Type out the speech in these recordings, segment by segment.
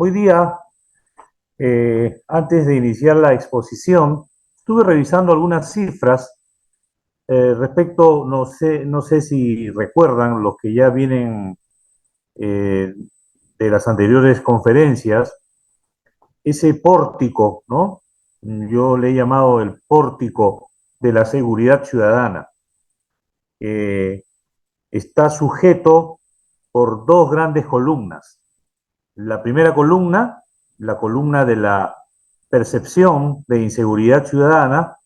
Hoy día, antes de iniciar la exposición, estuve revisando algunas cifras respecto, no sé si recuerdan los que ya vienen eh, de las anteriores conferencias, ese pórtico, ¿no? Yo le he llamado el pórtico de la seguridad ciudadana. Eh, Está sujeto por dos grandes columnas. La primera columna, la columna de la percepción de inseguridad ciudadana,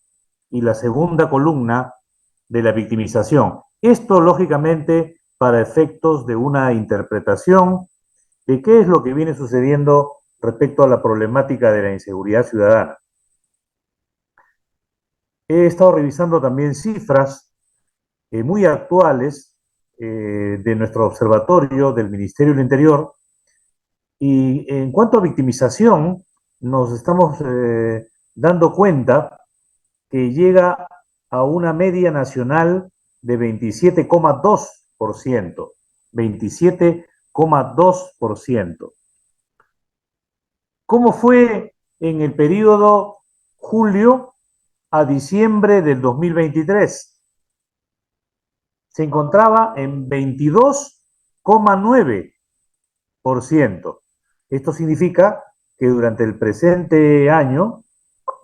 y la segunda columna de la victimización. Esto, lógicamente, para efectos de una interpretación de qué es lo que viene sucediendo respecto a la problemática de la inseguridad ciudadana. He estado revisando también cifras muy actuales de nuestro observatorio del Ministerio del Interior. Y en cuanto a victimización, nos estamos dando cuenta que llega a una media nacional de 27,2%. 27,2%. ¿Cómo fue en el periodo julio a diciembre del 2023? Se encontraba en 22,9%. Esto significa que durante el presente año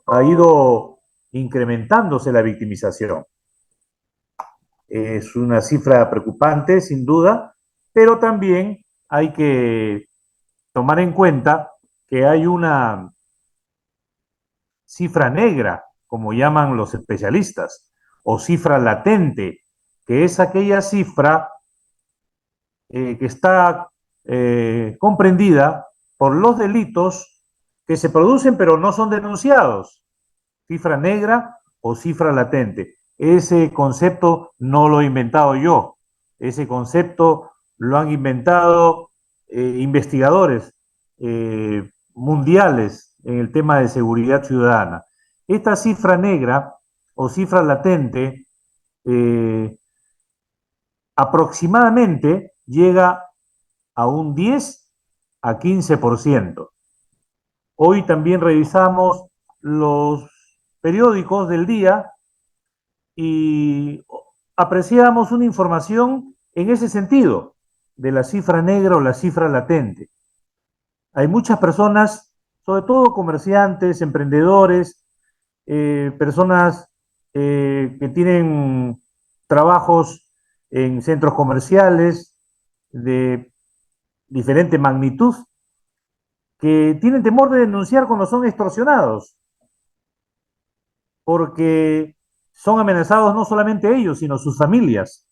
ha ido incrementándose la victimización. Es una cifra preocupante, sin duda, pero también hay que tomar en cuenta que hay una cifra negra, como llaman los especialistas, o cifra latente, que es aquella cifra que está comprendida por los delitos que se producen pero no son denunciados. Cifra negra o cifra latente. Ese concepto no lo he inventado yo. Ese concepto lo han inventado investigadores mundiales en el tema de seguridad ciudadana. Esta cifra negra o cifra latente aproximadamente llega a un 10 a 15%. Hoy también revisamos los periódicos del día y apreciamos una información en ese sentido, de la cifra negra o la cifra latente. Hay muchas personas, sobre todo comerciantes, emprendedores, personas que tienen trabajos en centros comerciales de diferente magnitud, que tienen temor de denunciar cuando son extorsionados, porque son amenazados no solamente ellos, sino sus familias.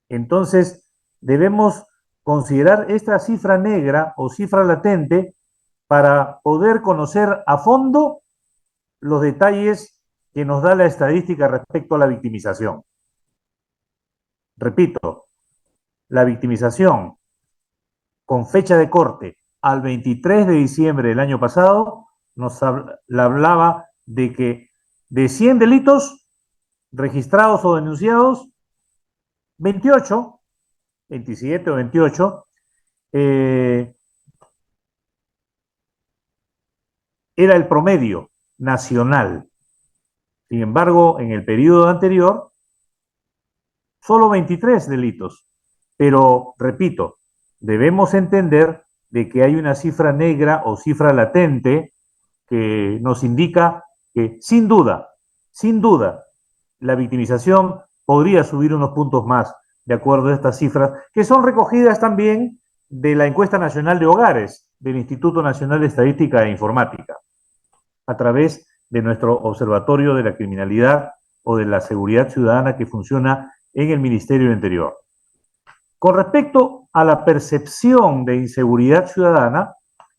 Entonces, debemos considerar esta cifra negra o cifra latente para poder conocer a fondo los detalles que nos da la estadística respecto a la victimización. Repito, la victimización con fecha de corte al 23 de diciembre del año pasado nos hablaba de que de 100 delitos registrados o denunciados, 28, 27 o 28, era el promedio nacional. Sin embargo, en el periodo anterior, solo 23 delitos. Pero, repito, debemos entender de que hay una cifra negra o cifra latente que nos indica que sin duda, la victimización podría subir unos puntos más, de acuerdo a estas cifras, que son recogidas también de la encuesta nacional de hogares del Instituto Nacional de Estadística e Informática, a través de nuestro Observatorio de la Criminalidad o de la Seguridad Ciudadana que funciona en el Ministerio del Interior. Con respecto a la percepción de inseguridad ciudadana,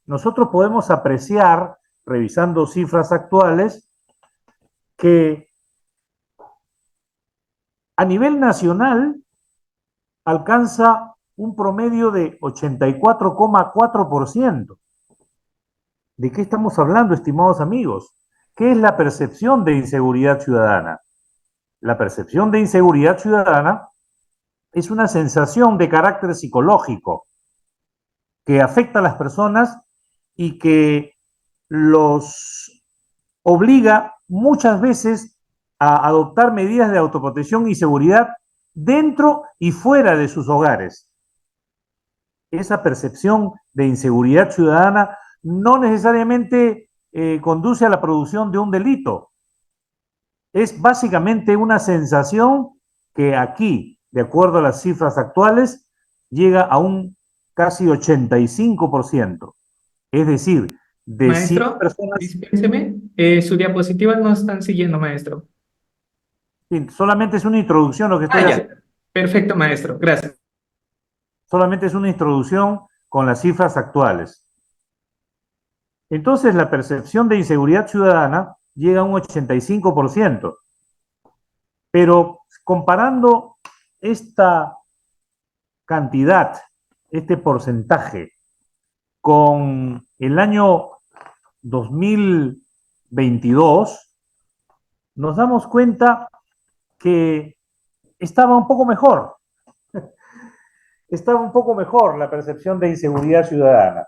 nosotros podemos apreciar, revisando cifras actuales, que a nivel nacional alcanza un promedio de 84,4%. ¿De qué estamos hablando, estimados amigos? ¿Qué es la percepción de inseguridad ciudadana? La percepción de inseguridad ciudadana es una sensación de carácter psicológico que afecta a las personas y que los obliga muchas veces a adoptar medidas de autoprotección y seguridad dentro y fuera de sus hogares. Esa percepción de inseguridad ciudadana no necesariamente conduce a la producción de un delito. Es básicamente una sensación que aquí, de acuerdo a las cifras actuales, llega a un casi 85%. Es decir, de 100 Maestro, personas, dispénseme. Sus diapositivas no están siguiendo, maestro. solamente es una introducción lo que estoy Ah, haciendo, ya. Perfecto, maestro. Gracias. solamente es una introducción con las cifras actuales. Entonces, la percepción de inseguridad ciudadana llega a un 85%. Pero comparando esta cantidad, este porcentaje, con el año 2022, nos damos cuenta que estaba un poco mejor, estaba un poco mejor la percepción de inseguridad ciudadana.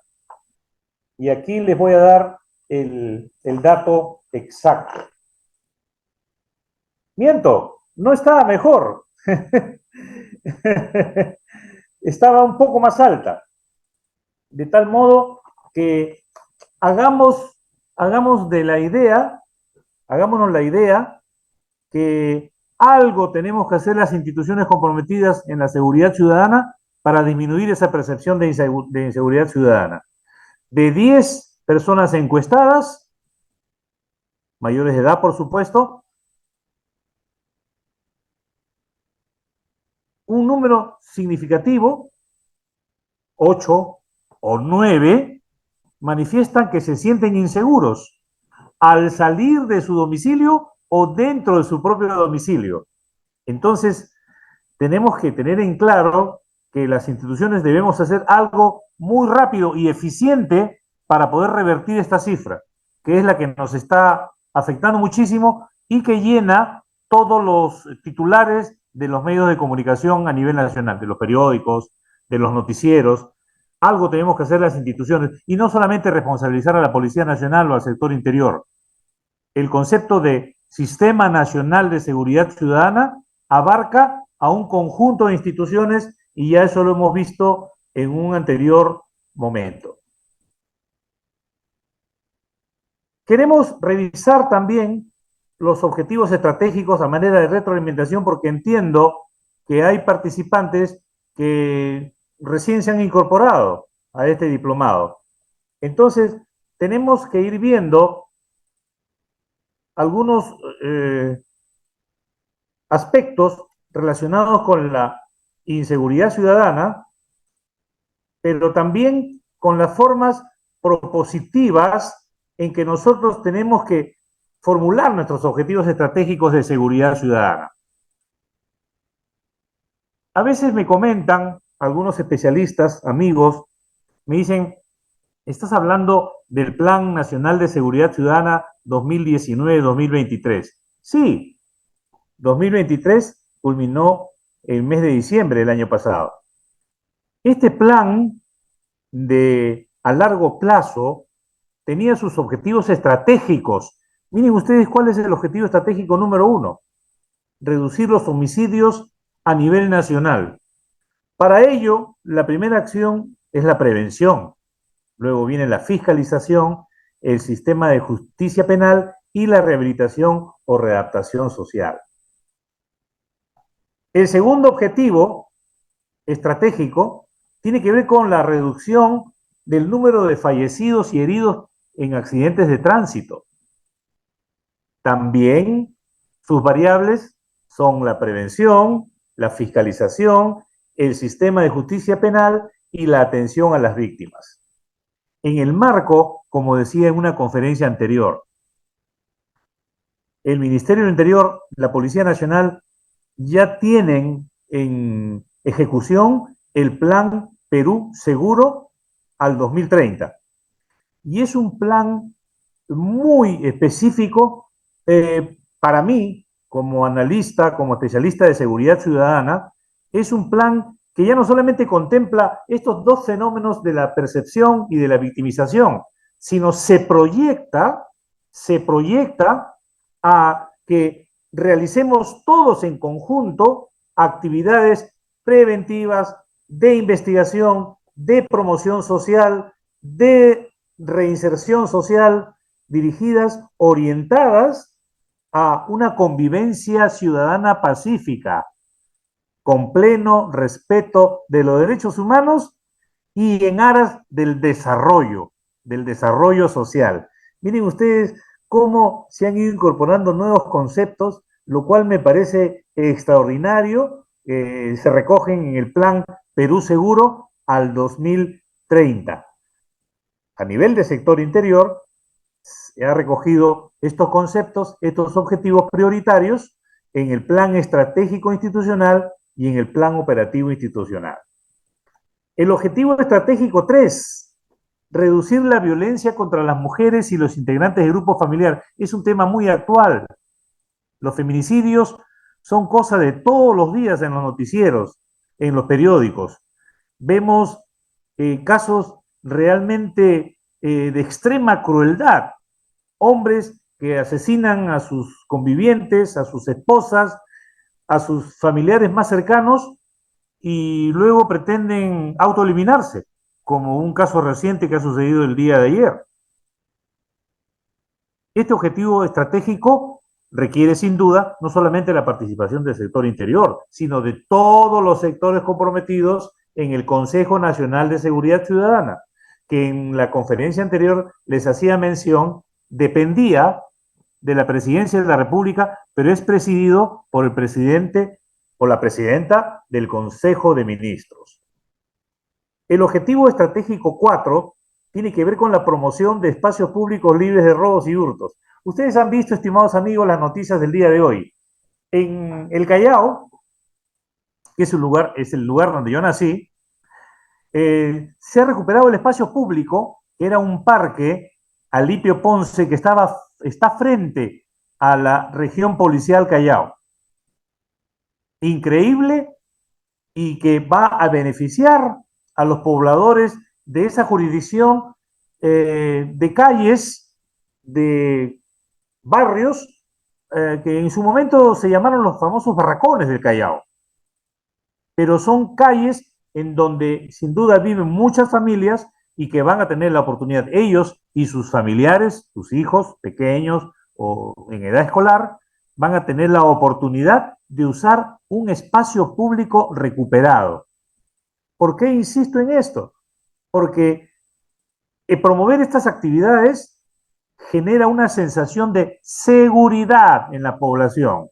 Y aquí les voy a dar el dato exacto. Miento, no estaba mejor. Estaba un poco más alta. De tal modo que hagamos, hagamos de la idea, hagámonos la idea que algo tenemos que hacer las instituciones comprometidas en la seguridad ciudadana para disminuir esa percepción de inseguridad ciudadana. De 10 personas encuestadas, mayores de edad, por supuesto, un número significativo, 8 o 9, manifiestan que se sienten inseguros al salir de su domicilio o dentro de su propio domicilio. Entonces, tenemos que tener en claro que las instituciones debemos hacer algo muy rápido y eficiente para poder revertir esta cifra, que es la que nos está afectando muchísimo y que llena todos los titulares de los medios de comunicación a nivel nacional, de los periódicos, de los noticieros. Algo tenemos que hacer las instituciones y no solamente responsabilizar a la Policía Nacional o al sector interior. El concepto de Sistema Nacional de Seguridad Ciudadana abarca a un conjunto de instituciones y ya eso lo hemos visto en un anterior momento. Queremos revisar también los objetivos estratégicos a manera de retroalimentación porque entiendo que hay participantes que recién se han incorporado a este diplomado. Entonces, tenemos que ir viendo algunos aspectos relacionados con la inseguridad ciudadana, pero también con las formas propositivas en que nosotros tenemos que formular nuestros objetivos estratégicos de seguridad ciudadana. A veces me comentan algunos especialistas, amigos, me dicen, estás hablando del Plan Nacional de Seguridad Ciudadana 2019-2023. Sí, 2023 culminó el mes de diciembre del año pasado. Este plan a largo plazo tenía sus objetivos estratégicos. Miren ustedes cuál es el objetivo estratégico número 1: reducir los homicidios a nivel nacional. Para ello, la primera acción es la prevención. Luego viene la fiscalización, el sistema de justicia penal y la rehabilitación o readaptación social. El segundo objetivo estratégico tiene que ver con la reducción del número de fallecidos y heridos en accidentes de tránsito. También sus variables son la prevención, la fiscalización, el sistema de justicia penal y la atención a las víctimas. En el marco, como decía en una conferencia anterior, el Ministerio del Interior, la Policía Nacional, ya tienen en ejecución el Plan Perú Seguro al 2030. Y es un plan muy específico para mí, como analista, como especialista de seguridad ciudadana, es un plan que ya no solamente contempla estos dos fenómenos de la percepción y de la victimización, sino se proyecta a que realicemos todos en conjunto actividades preventivas, de investigación, de promoción social, de reinserción social, dirigidas, orientadas a una convivencia ciudadana pacífica, con pleno respeto de los derechos humanos y en aras del desarrollo social. Miren ustedes cómo se han ido incorporando nuevos conceptos, lo cual me parece extraordinario. Se recogen en el plan Perú Seguro al 2030. A nivel de sector interior, se ha recogido estos conceptos, estos objetivos prioritarios en el plan estratégico institucional y en el plan operativo institucional. El objetivo estratégico 3, reducir la violencia contra las mujeres y los integrantes del grupo familiar, es un tema muy actual. Los feminicidios son cosa de todos los días en los noticieros, en los periódicos. Vemos casos realmente de extrema crueldad. Hombres que asesinan a sus convivientes, a sus esposas, a sus familiares más cercanos y luego pretenden autoeliminarse, como un caso reciente que ha sucedido el día de ayer. Este objetivo estratégico requiere sin duda no solamente la participación del sector interior, sino de todos los sectores comprometidos en el Consejo Nacional de Seguridad Ciudadana, que en la conferencia anterior les hacía mención, dependía de la Presidencia de la República, pero es presidido por el presidente o la presidenta del Consejo de Ministros. El objetivo estratégico 4 tiene que ver con la promoción de espacios públicos libres de robos y hurtos. Ustedes han visto, estimados amigos, las noticias del día de hoy. En el Callao, que es el lugar donde yo nací, se ha recuperado el espacio público, que era un parque, Alipio Ponce, que está frente a la región policial Callao. Increíble, y que va a beneficiar a los pobladores de esa jurisdicción, de calles, de barrios, que en su momento se llamaron los famosos barracones del Callao. Pero son calles en donde sin duda viven muchas familias y que van a tener la oportunidad, ellos y sus familiares, sus hijos pequeños o en edad escolar, van a tener la oportunidad de usar un espacio público recuperado. ¿Por qué insisto en esto? Porque promover estas actividades genera una sensación de seguridad en la población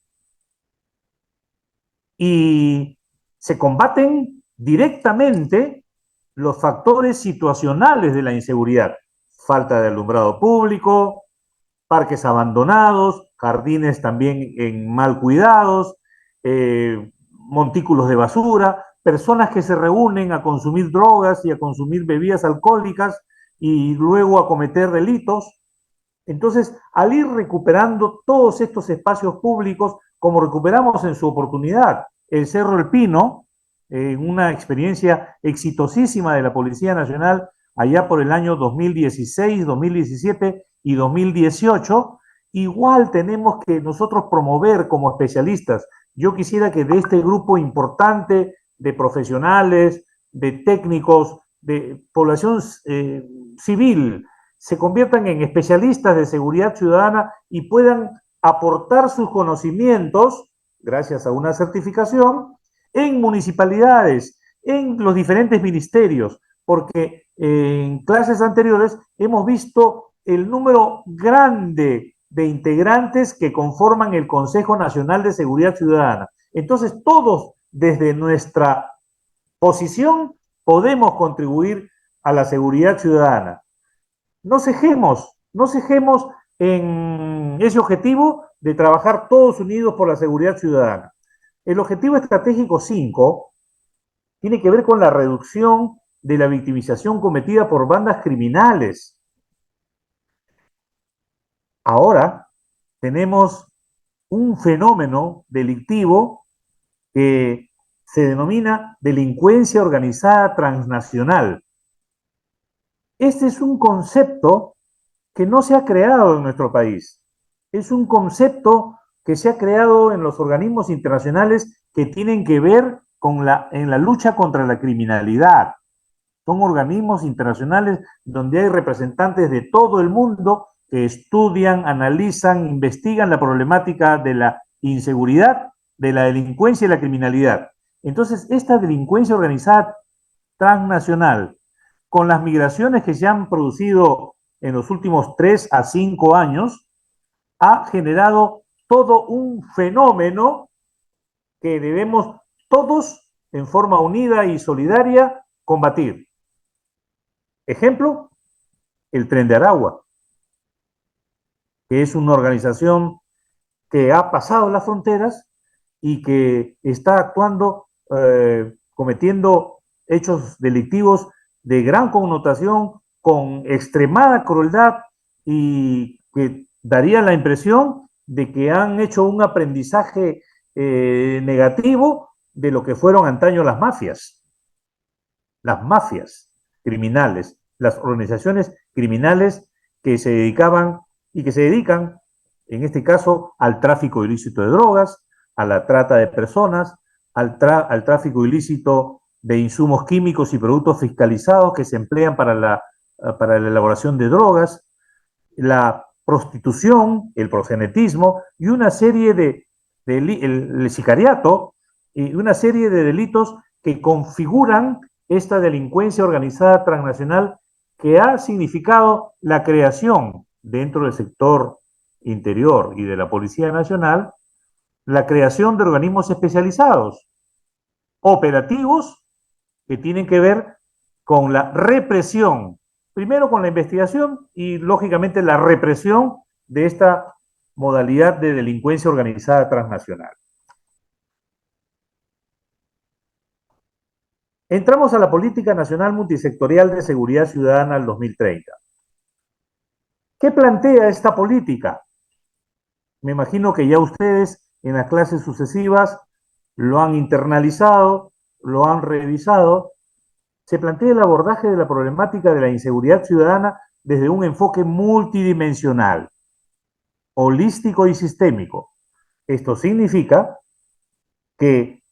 y se combaten directamente los factores situacionales de la inseguridad: falta de alumbrado público, parques abandonados, jardines también en mal cuidados, montículos de basura, personas que se reúnen a consumir drogas y a consumir bebidas alcohólicas y luego a cometer delitos. Entonces, al ir recuperando todos estos espacios públicos, como recuperamos en su oportunidad el Cerro El Pino, una experiencia exitosísima de la Policía Nacional allá por el año 2016, 2017 y 2018, igual tenemos que nosotros promover como especialistas. Yo quisiera que de este grupo importante de profesionales, de técnicos, de población civil, se conviertan en especialistas de seguridad ciudadana y puedan aportar sus conocimientos, gracias a una certificación, en municipalidades, en los diferentes ministerios, porque en clases anteriores hemos visto el número grande de integrantes que conforman el Consejo Nacional de Seguridad Ciudadana. Entonces, todos desde nuestra posición podemos contribuir a la seguridad ciudadana. No cejemos en ese objetivo de trabajar todos unidos por la seguridad ciudadana. El objetivo estratégico 5 tiene que ver con la reducción de la victimización cometida por bandas criminales. Ahora tenemos un fenómeno delictivo que se denomina delincuencia organizada transnacional. Este es un concepto que no se ha creado en nuestro país. Es un concepto que se ha creado en los organismos internacionales que tienen que ver en la lucha contra la criminalidad. Son organismos internacionales donde hay representantes de todo el mundo que estudian, analizan, investigan la problemática de la inseguridad, de la delincuencia y la criminalidad. Entonces, esta delincuencia organizada transnacional, con las migraciones que se han producido en los últimos 3 a 5 años, ha generado todo un fenómeno que debemos todos, en forma unida y solidaria, combatir. Ejemplo, el Tren de Aragua, que es una organización que ha pasado las fronteras y que está actuando, cometiendo hechos delictivos de gran connotación, con extremada crueldad y que daría la impresión de que han hecho un aprendizaje negativo de lo que fueron antaño las mafias criminales, las organizaciones criminales que se dedicaban y que se dedican, en este caso, al tráfico ilícito de drogas, a la trata de personas, al tráfico ilícito de insumos químicos y productos fiscalizados que se emplean para la elaboración de drogas, la prostitución, el proxenetismo y una serie el sicariato y una serie de delitos que configuran esta delincuencia organizada transnacional que ha significado la creación dentro del sector interior y de la Policía Nacional, la creación de organismos especializados, operativos, que tienen que ver con la represión, primero con la investigación y lógicamente la represión de esta modalidad de delincuencia organizada transnacional. Entramos a la Política Nacional Multisectorial de Seguridad Ciudadana al 2030. ¿Qué plantea esta política? Me imagino que ya ustedes en las clases sucesivas lo han internalizado, lo han revisado. Se plantea el abordaje de la problemática de la inseguridad ciudadana desde un enfoque multidimensional, holístico y sistémico. Esto significa que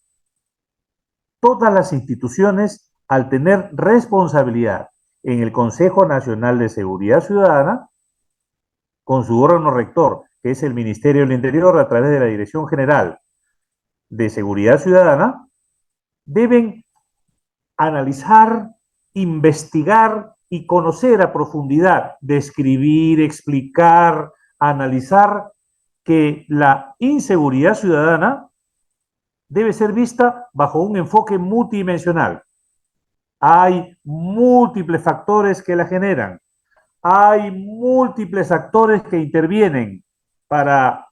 todas las instituciones, al tener responsabilidad en el Consejo Nacional de Seguridad Ciudadana, con su órgano rector, que es el Ministerio del Interior a través de la Dirección General de Seguridad Ciudadana, deben analizar, investigar y conocer a profundidad, describir, explicar, analizar que la inseguridad ciudadana debe ser vista bajo un enfoque multidimensional. Hay múltiples factores que la generan, hay múltiples actores que intervienen para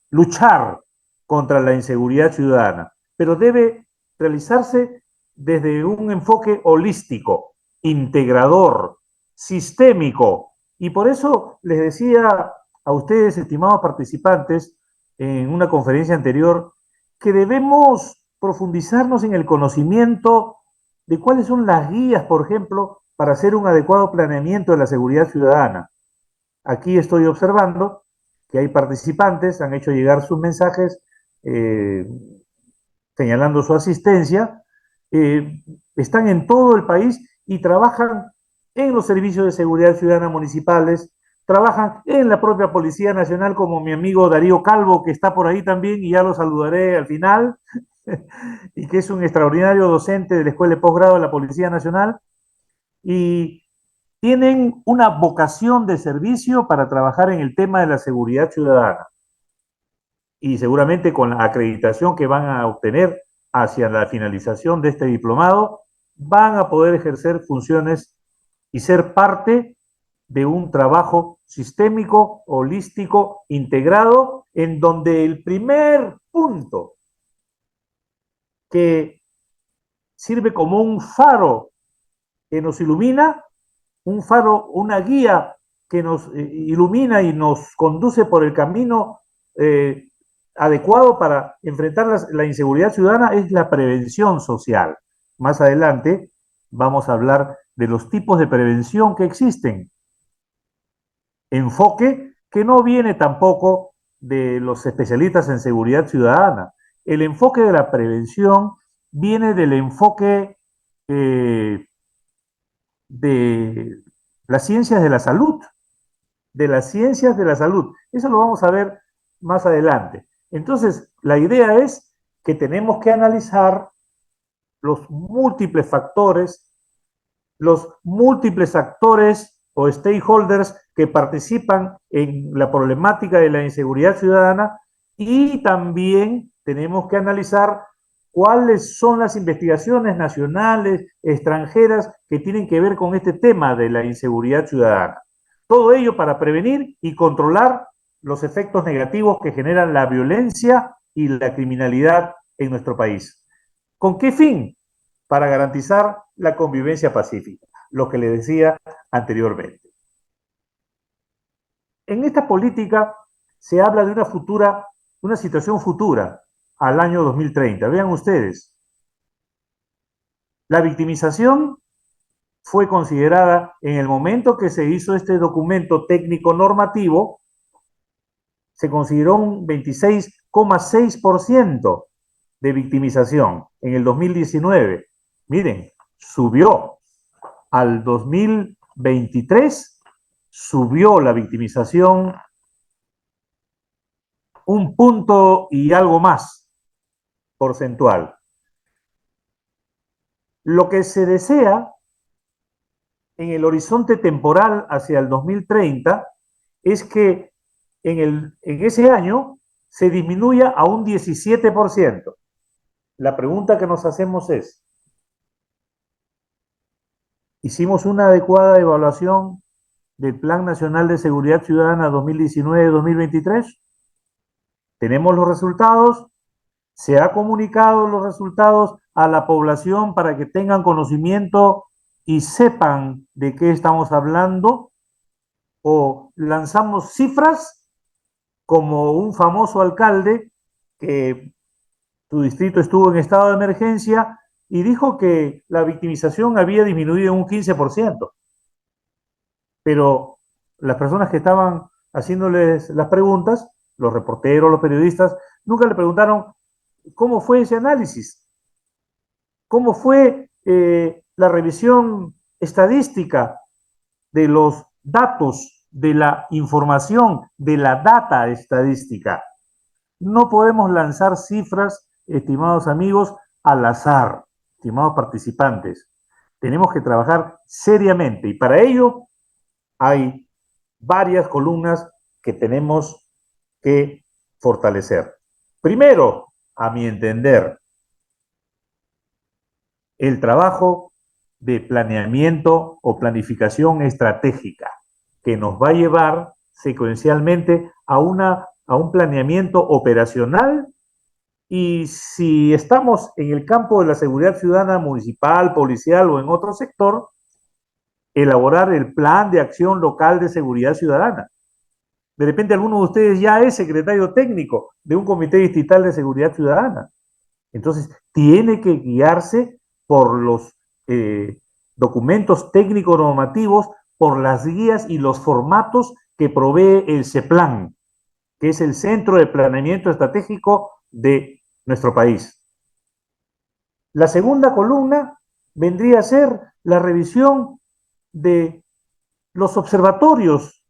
luchar contra la inseguridad ciudadana, pero debe realizarse desde un enfoque holístico, integrador, sistémico. Y por eso les decía a ustedes, estimados participantes, en una conferencia anterior, que debemos profundizarnos en el conocimiento de cuáles son las guías, por ejemplo, para hacer un adecuado planeamiento de la seguridad ciudadana. Aquí estoy observando que hay participantes, han hecho llegar sus mensajes señalando su asistencia, están en todo el país y trabajan en los servicios de seguridad ciudadana municipales, trabajan en la propia Policía Nacional, como mi amigo Darío Calvo, que está por ahí también y ya lo saludaré al final, y que es un extraordinario docente de la Escuela de Posgrado de la Policía Nacional, y tienen una vocación de servicio para trabajar en el tema de la seguridad ciudadana. Y seguramente con la acreditación que van a obtener hacia la finalización de este diplomado, van a poder ejercer funciones y ser parte de un trabajo sistémico, holístico, integrado, en donde el primer punto que sirve como un faro que nos ilumina, un faro, una guía que nos ilumina y nos conduce por el camino adecuado para enfrentar la inseguridad ciudadana, es la prevención social. Más adelante vamos a hablar de los tipos de prevención que existen. enfoque que no viene tampoco de los especialistas en seguridad ciudadana. El enfoque de la prevención viene del enfoque de las ciencias de la salud, de las ciencias de la salud. Eso lo vamos a ver más adelante. Entonces, la idea es que tenemos que analizar los múltiples factores, los múltiples actores o stakeholders que participan en la problemática de la inseguridad ciudadana, y también tenemos que analizar cuáles son las investigaciones nacionales, extranjeras, que tienen que ver con este tema de la inseguridad ciudadana. Todo ello para prevenir y controlar los efectos negativos que generan la violencia y la criminalidad en nuestro país. ¿Con qué fin? Para garantizar la convivencia pacífica, lo que le decía anteriormente. En esta política se habla de una situación futura al año 2030. Vean ustedes, la victimización fue considerada en el momento que se hizo este documento técnico normativo, se consideró un 26,6% de victimización en el 2019. Miren, subió al 2023, subió la victimización un punto y algo más porcentual. Lo que se desea en el horizonte temporal hacia el 2030 es que en ese año se disminuya a un 17%. La pregunta que nos hacemos es, ¿hicimos una adecuada evaluación del Plan Nacional de Seguridad Ciudadana 2019-2023? ¿Tenemos los resultados? ¿Se ha comunicado los resultados a la población para que tengan conocimiento y sepan de qué estamos hablando? ¿O lanzamos cifras como un famoso alcalde que su distrito estuvo en estado de emergencia y dijo que la victimización había disminuido en un 15%? Pero las personas que estaban haciéndoles las preguntas, los reporteros, los periodistas, nunca le preguntaron cómo fue ese análisis, cómo fue la revisión estadística de los datos, de la información, de la data estadística. No podemos lanzar cifras, estimados amigos, al azar, estimados participantes. Tenemos que trabajar seriamente y para ello hay varias columnas que tenemos que fortalecer. Primero, a mi entender, el trabajo de planeamiento o planificación estratégica que nos va a llevar secuencialmente a un planeamiento operacional, y si estamos en el campo de la seguridad ciudadana municipal, policial o en otro sector, elaborar el plan de acción local de seguridad ciudadana. De repente alguno de ustedes ya es secretario técnico de un comité distrital de seguridad ciudadana. Entonces, tiene que guiarse por los documentos técnicos normativos, por las guías y los formatos que provee el CEPLAN, que es el Centro de Planeamiento Estratégico de nuestro país. La segunda columna vendría a ser la revisión de los observatorios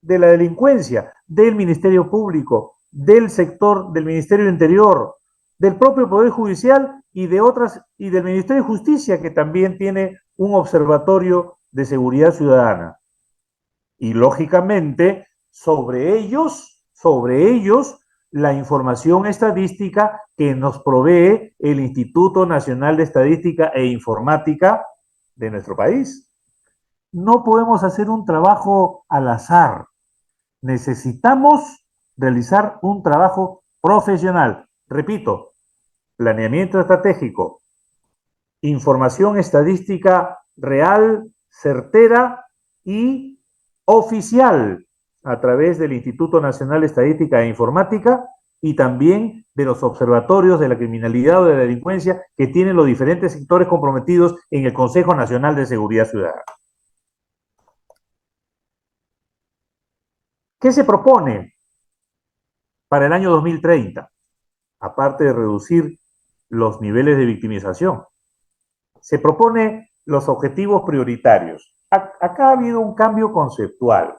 de la delincuencia, del Ministerio Público, del sector del Ministerio del Interior, del propio Poder Judicial y de otras, y del Ministerio de Justicia, que también tiene un observatorio de seguridad ciudadana. Y lógicamente, sobre ellos, la información estadística que nos provee el Instituto Nacional de Estadística e Informática de nuestro país. No podemos hacer un trabajo al azar. Necesitamos realizar un trabajo profesional. Repito, planeamiento estratégico, información estadística real, certera y oficial a través del Instituto Nacional de Estadística e Informática y también de los observatorios de la criminalidad o de la delincuencia que tienen los diferentes sectores comprometidos en el Consejo Nacional de Seguridad Ciudadana. ¿Qué se propone para el año 2030? Aparte de reducir los niveles de victimización, se propone los objetivos prioritarios. Acá ha habido un cambio conceptual.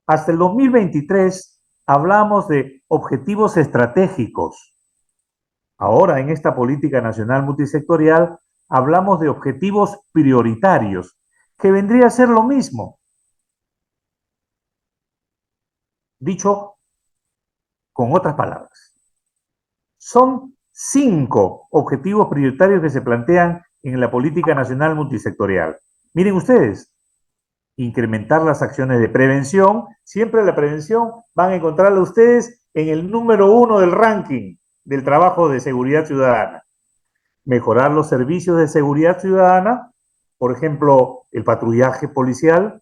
Hasta el 2023 hablamos de objetivos estratégicos. Ahora, en esta política nacional multisectorial, hablamos de objetivos prioritarios, que vendría a ser lo mismo. Dicho con otras palabras, son 5 objetivos prioritarios que se plantean en la política nacional multisectorial. Miren ustedes, incrementar las acciones de prevención. Siempre la prevención van a encontrarla ustedes en el número 1 del ranking del trabajo de seguridad ciudadana. Mejorar los servicios de seguridad ciudadana, por ejemplo, el patrullaje policial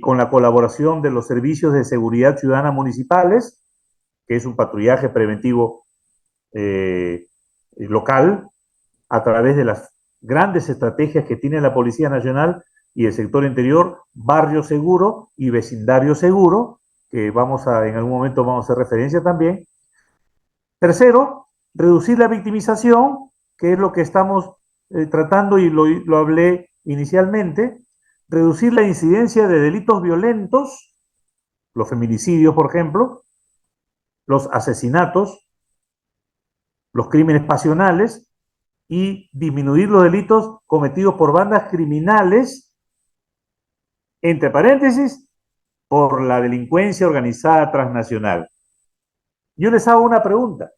con la colaboración de los servicios de seguridad ciudadana municipales, que es un patrullaje preventivo local, a través de las grandes estrategias que tiene la Policía Nacional y el sector interior, barrio seguro y vecindario seguro, que en algún momento vamos a hacer referencia también. Tercero, reducir la victimización, que es lo que estamos tratando y lo hablé inicialmente. Reducir la incidencia de delitos violentos, los feminicidios, por ejemplo, los asesinatos, los crímenes pasionales, y disminuir los delitos cometidos por bandas criminales, entre paréntesis, por la delincuencia organizada transnacional. Yo les hago una pregunta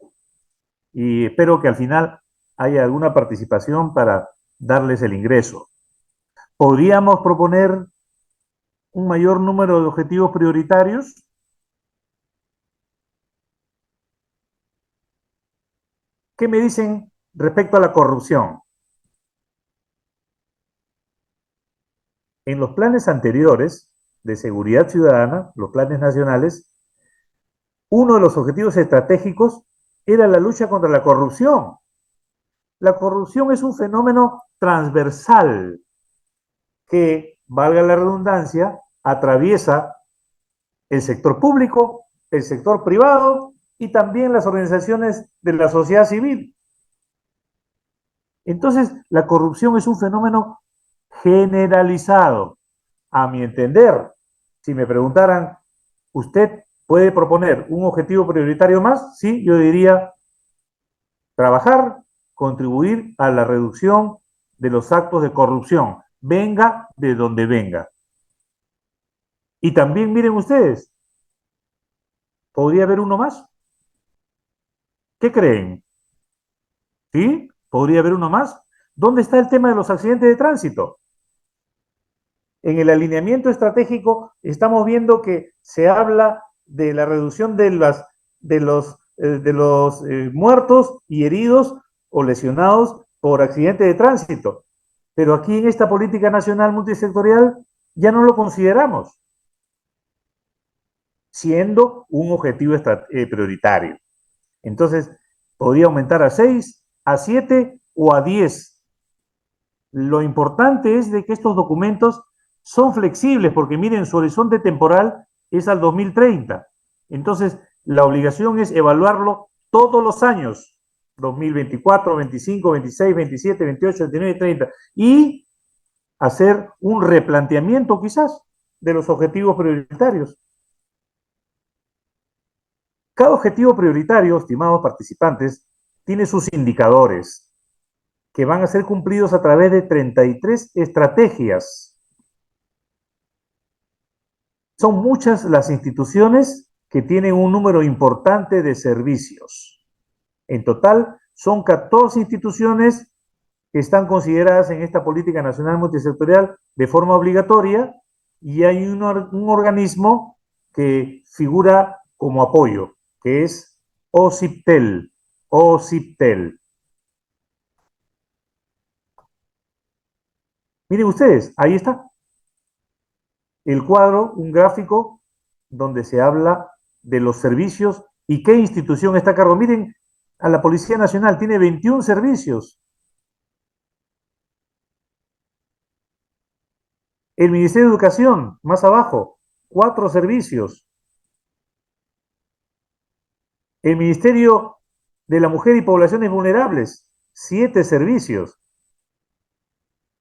y espero que al final haya alguna participación para darles el ingreso. ¿Podríamos proponer un mayor número de objetivos prioritarios? ¿Qué me dicen respecto a la corrupción? En los planes anteriores de seguridad ciudadana, los planes nacionales, uno de los objetivos estratégicos era la lucha contra la corrupción. La corrupción es un fenómeno transversal que, valga la redundancia, atraviesa el sector público, el sector privado y también las organizaciones de la sociedad civil. Entonces, la corrupción es un fenómeno generalizado. A mi entender, si me preguntaran, ¿usted puede proponer un objetivo prioritario más? Sí, yo diría trabajar, contribuir a la reducción de los actos de corrupción, venga de donde venga. Y también miren ustedes, ¿podría haber uno más? ¿Qué creen? ¿Sí? ¿Podría haber uno más? ¿Dónde está el tema de los accidentes de tránsito? En el alineamiento estratégico estamos viendo que se habla de la reducción de los muertos y heridos o lesionados por accidentes de tránsito. Pero aquí en esta política nacional multisectorial ya no lo consideramos, siendo un objetivo prioritario. Entonces, podría aumentar a 6, a 7 o a 10. Lo importante es de que estos documentos son flexibles, porque miren, su horizonte temporal es al 2030. Entonces, la obligación es evaluarlo todos los años, 2024, 25, 26, 27, 28, 29, 30, y hacer un replanteamiento quizás de los objetivos prioritarios. Cada objetivo prioritario, estimados participantes, tiene sus indicadores que van a ser cumplidos a través de 33 estrategias. Son muchas las instituciones que tienen un número importante de servicios. En total, son 14 instituciones que están consideradas en esta política nacional multisectorial de forma obligatoria, y hay un organismo que figura como apoyo, que es OCIPTEL. OCIPTEL. Miren ustedes, ahí está el cuadro, un gráfico donde se habla de los servicios y qué institución está a cargo. Miren, a la Policía Nacional tiene 21 servicios. El Ministerio de Educación, más abajo, 4 servicios. El Ministerio de la Mujer y Poblaciones Vulnerables, 7 servicios.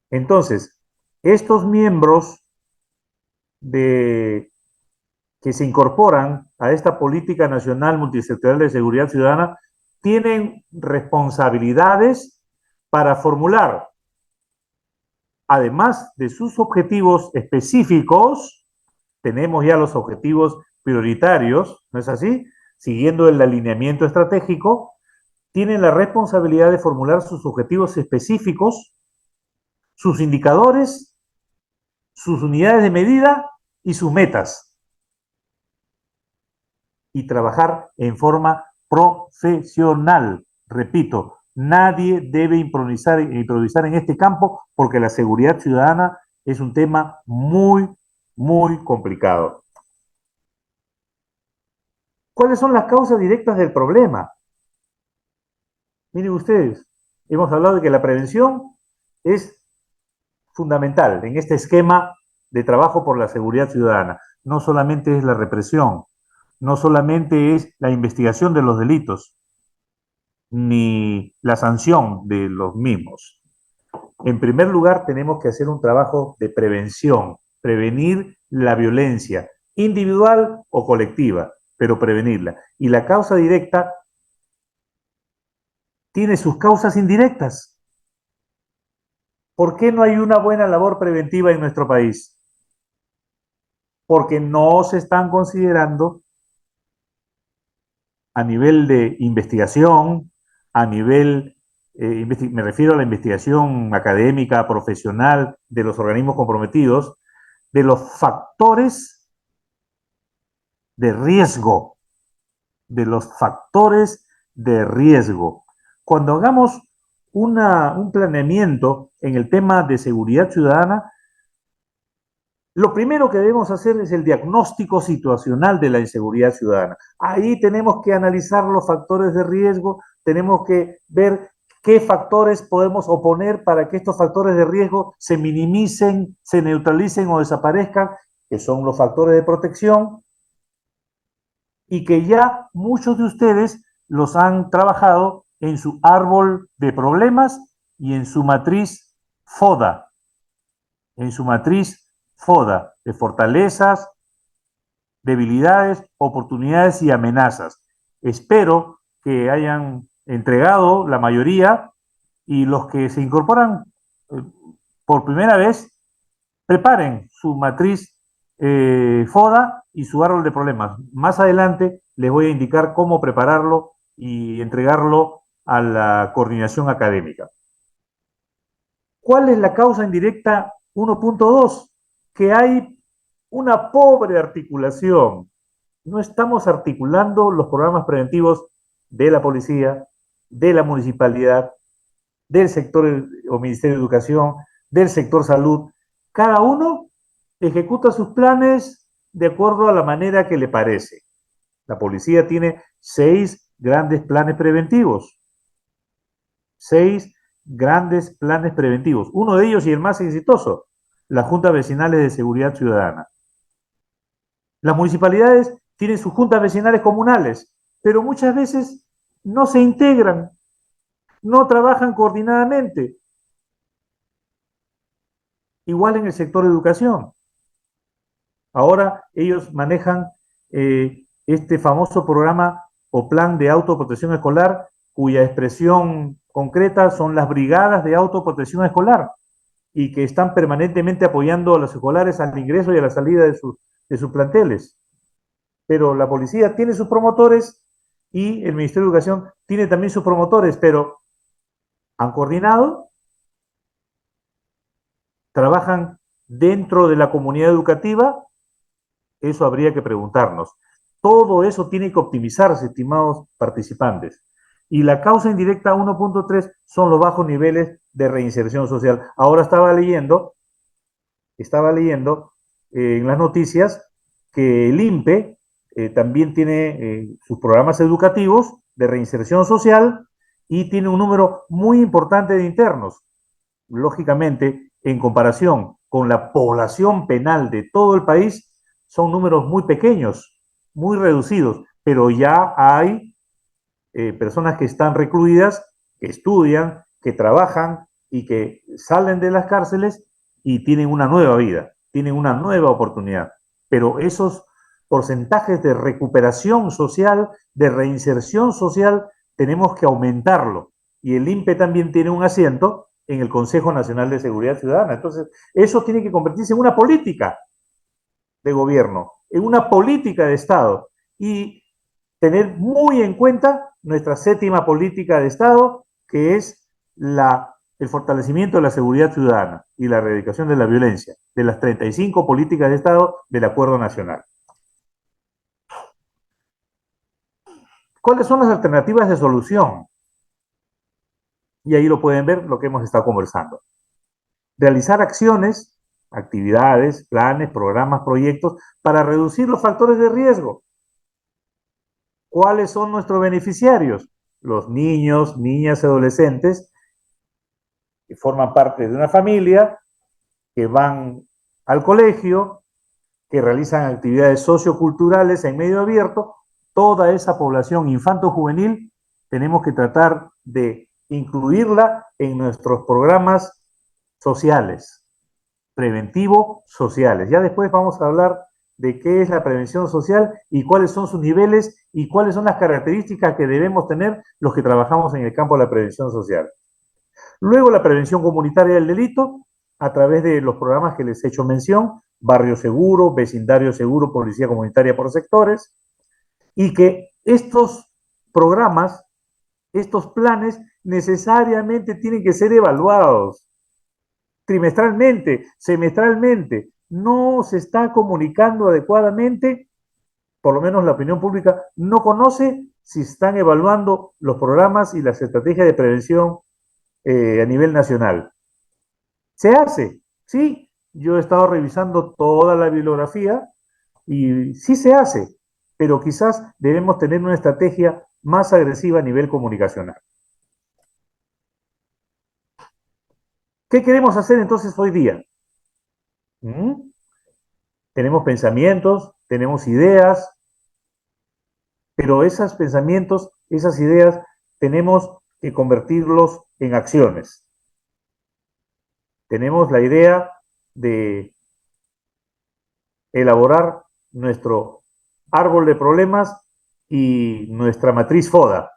Entonces, estos miembros que se incorporan a esta política nacional multisectorial de seguridad ciudadana tienen responsabilidades para formular, además de sus objetivos específicos, tenemos ya los objetivos prioritarios, ¿no es así? Siguiendo el alineamiento estratégico, tienen la responsabilidad de formular sus objetivos específicos, sus indicadores, sus unidades de medida y sus metas. Y trabajar en forma profesional. Repito, nadie debe improvisar en este campo porque la seguridad ciudadana es un tema muy, muy complicado. ¿Cuáles son las causas directas del problema? Miren ustedes, hemos hablado de que la prevención es fundamental en este esquema de trabajo por la seguridad ciudadana. No solamente es la represión, no solamente es la investigación de los delitos, ni la sanción de los mismos. En primer lugar, tenemos que hacer un trabajo de prevención, prevenir la violencia, individual o colectiva, pero prevenirla. Y la causa directa tiene sus causas indirectas. ¿Por qué no hay una buena labor preventiva en nuestro país? Porque no se están considerando a nivel de investigación, a nivel, me refiero a la investigación académica, profesional, de los organismos comprometidos, de los factores de riesgo, de los factores de riesgo. Cuando hagamos un planeamiento en el tema de seguridad ciudadana, lo primero que debemos hacer es el diagnóstico situacional de la inseguridad ciudadana. Ahí tenemos que analizar los factores de riesgo, tenemos que ver qué factores podemos oponer para que estos factores de riesgo se minimicen, se neutralicen o desaparezcan, que son los factores de protección, y que ya muchos de ustedes los han trabajado en su árbol de problemas y en su matriz FODA, de fortalezas, debilidades, oportunidades y amenazas. Espero que hayan entregado la mayoría y los que se incorporan por primera vez preparen su matriz FODA y su árbol de problemas. Más adelante les voy a indicar cómo prepararlo y entregarlo a la coordinación académica. ¿Cuál es la causa indirecta 1.2? Que hay una pobre articulación. No estamos articulando los programas preventivos de la policía, de la municipalidad, del sector o Ministerio de Educación, del sector salud. Cada uno ejecuta sus planes de acuerdo a la manera que le parece. La policía tiene 6 grandes planes preventivos. 6 grandes planes preventivos. Uno de ellos y el más exitoso, las juntas vecinales de seguridad ciudadana. Las municipalidades tienen sus juntas vecinales comunales, pero muchas veces no se integran, no trabajan coordinadamente. Igual en el sector de educación. Ahora ellos manejan este famoso programa o plan de autoprotección escolar, cuya expresión concreta son las brigadas de autoprotección escolar y que están permanentemente apoyando a los escolares al ingreso y a la salida de sus planteles. Pero la policía tiene sus promotores y el Ministerio de Educación tiene también sus promotores, pero ¿han coordinado? ¿Trabajan dentro de la comunidad educativa? Eso habría que preguntarnos. Todo eso tiene que optimizarse, estimados participantes. Y la causa indirecta 1.3 son los bajos niveles de reinserción social. Ahora estaba leyendo en las noticias que el INPE también tiene sus programas educativos de reinserción social y tiene un número muy importante de internos. Lógicamente, en comparación con la población penal de todo el país, son números muy pequeños, muy reducidos, pero ya hay personas que están recluidas, que estudian, que trabajan y que salen de las cárceles y tienen una nueva vida, tienen una nueva oportunidad. Pero esos porcentajes de recuperación social, de reinserción social, tenemos que aumentarlo. Y el INPE también tiene un asiento en el Consejo Nacional de Seguridad Ciudadana. Entonces, eso tiene que convertirse en una política de gobierno, en una política de Estado y tener muy en cuenta nuestra séptima política de Estado, que es el fortalecimiento de la seguridad ciudadana y la erradicación de la violencia, de las 35 políticas de Estado del Acuerdo Nacional. ¿Cuáles son las alternativas de solución? Y ahí lo pueden ver lo que hemos estado conversando. Realizar acciones, actividades, planes, programas, proyectos para reducir los factores de riesgo. ¿Cuáles son nuestros beneficiarios? Los niños, niñas y adolescentes que forman parte de una familia, que van al colegio, que realizan actividades socioculturales en medio abierto. Toda esa población infanto-juvenil tenemos que tratar de incluirla en nuestros programas sociales, preventivo sociales. Ya después vamos a hablar de qué es la prevención social y cuáles son sus niveles y cuáles son las características que debemos tener los que trabajamos en el campo de la prevención social. Luego la prevención comunitaria del delito a través de los programas que les he hecho mención, Barrio Seguro, Vecindario Seguro, Policía Comunitaria por sectores, y que estos programas, estos planes necesariamente tienen que ser evaluados trimestralmente, semestralmente. No se está comunicando adecuadamente, por lo menos la opinión pública no conoce si están evaluando los programas y las estrategias de prevención a nivel nacional. ¿Se hace? Sí, yo he estado revisando toda la bibliografía y sí se hace, pero quizás debemos tener una estrategia más agresiva a nivel comunicacional. ¿Qué queremos hacer entonces hoy día? Tenemos pensamientos, tenemos ideas, pero esos pensamientos, esas ideas, tenemos que convertirlos en acciones. Tenemos la idea de elaborar nuestro árbol de problemas y nuestra matriz FODA.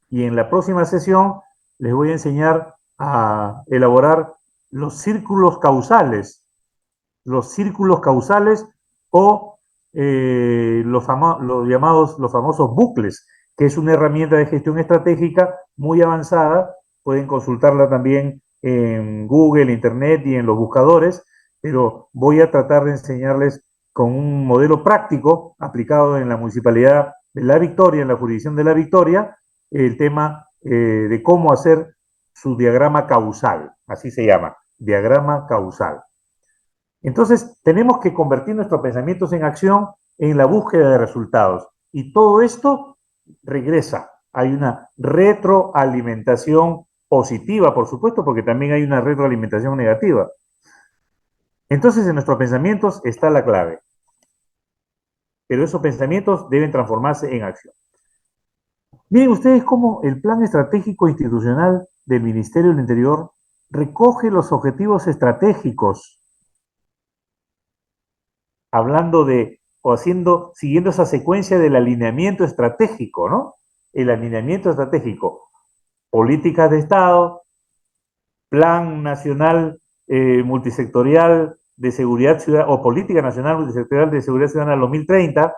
Y en la próxima sesión les voy a enseñar a elaborar los círculos causales o los famosos bucles, que es una herramienta de gestión estratégica muy avanzada. Pueden consultarla también en Google, Internet y en los buscadores, pero voy a tratar de enseñarles con un modelo práctico aplicado en la Municipalidad de La Victoria, en la jurisdicción de La Victoria, el tema de cómo hacer su diagrama causal, así se llama, diagrama causal. Entonces, tenemos que convertir nuestros pensamientos en acción en la búsqueda de resultados. Y todo esto regresa. Hay una retroalimentación positiva, por supuesto, porque también hay una retroalimentación negativa. Entonces, en nuestros pensamientos está la clave. Pero esos pensamientos deben transformarse en acción. Miren ustedes cómo el Plan Estratégico Institucional del Ministerio del Interior recoge los objetivos estratégicos, hablando de, o siguiendo esa secuencia del alineamiento estratégico, ¿no? El alineamiento estratégico, políticas de Estado, Plan Nacional Multisectorial de Seguridad Ciudadana, o Política Nacional Multisectorial de Seguridad Ciudadana 2030,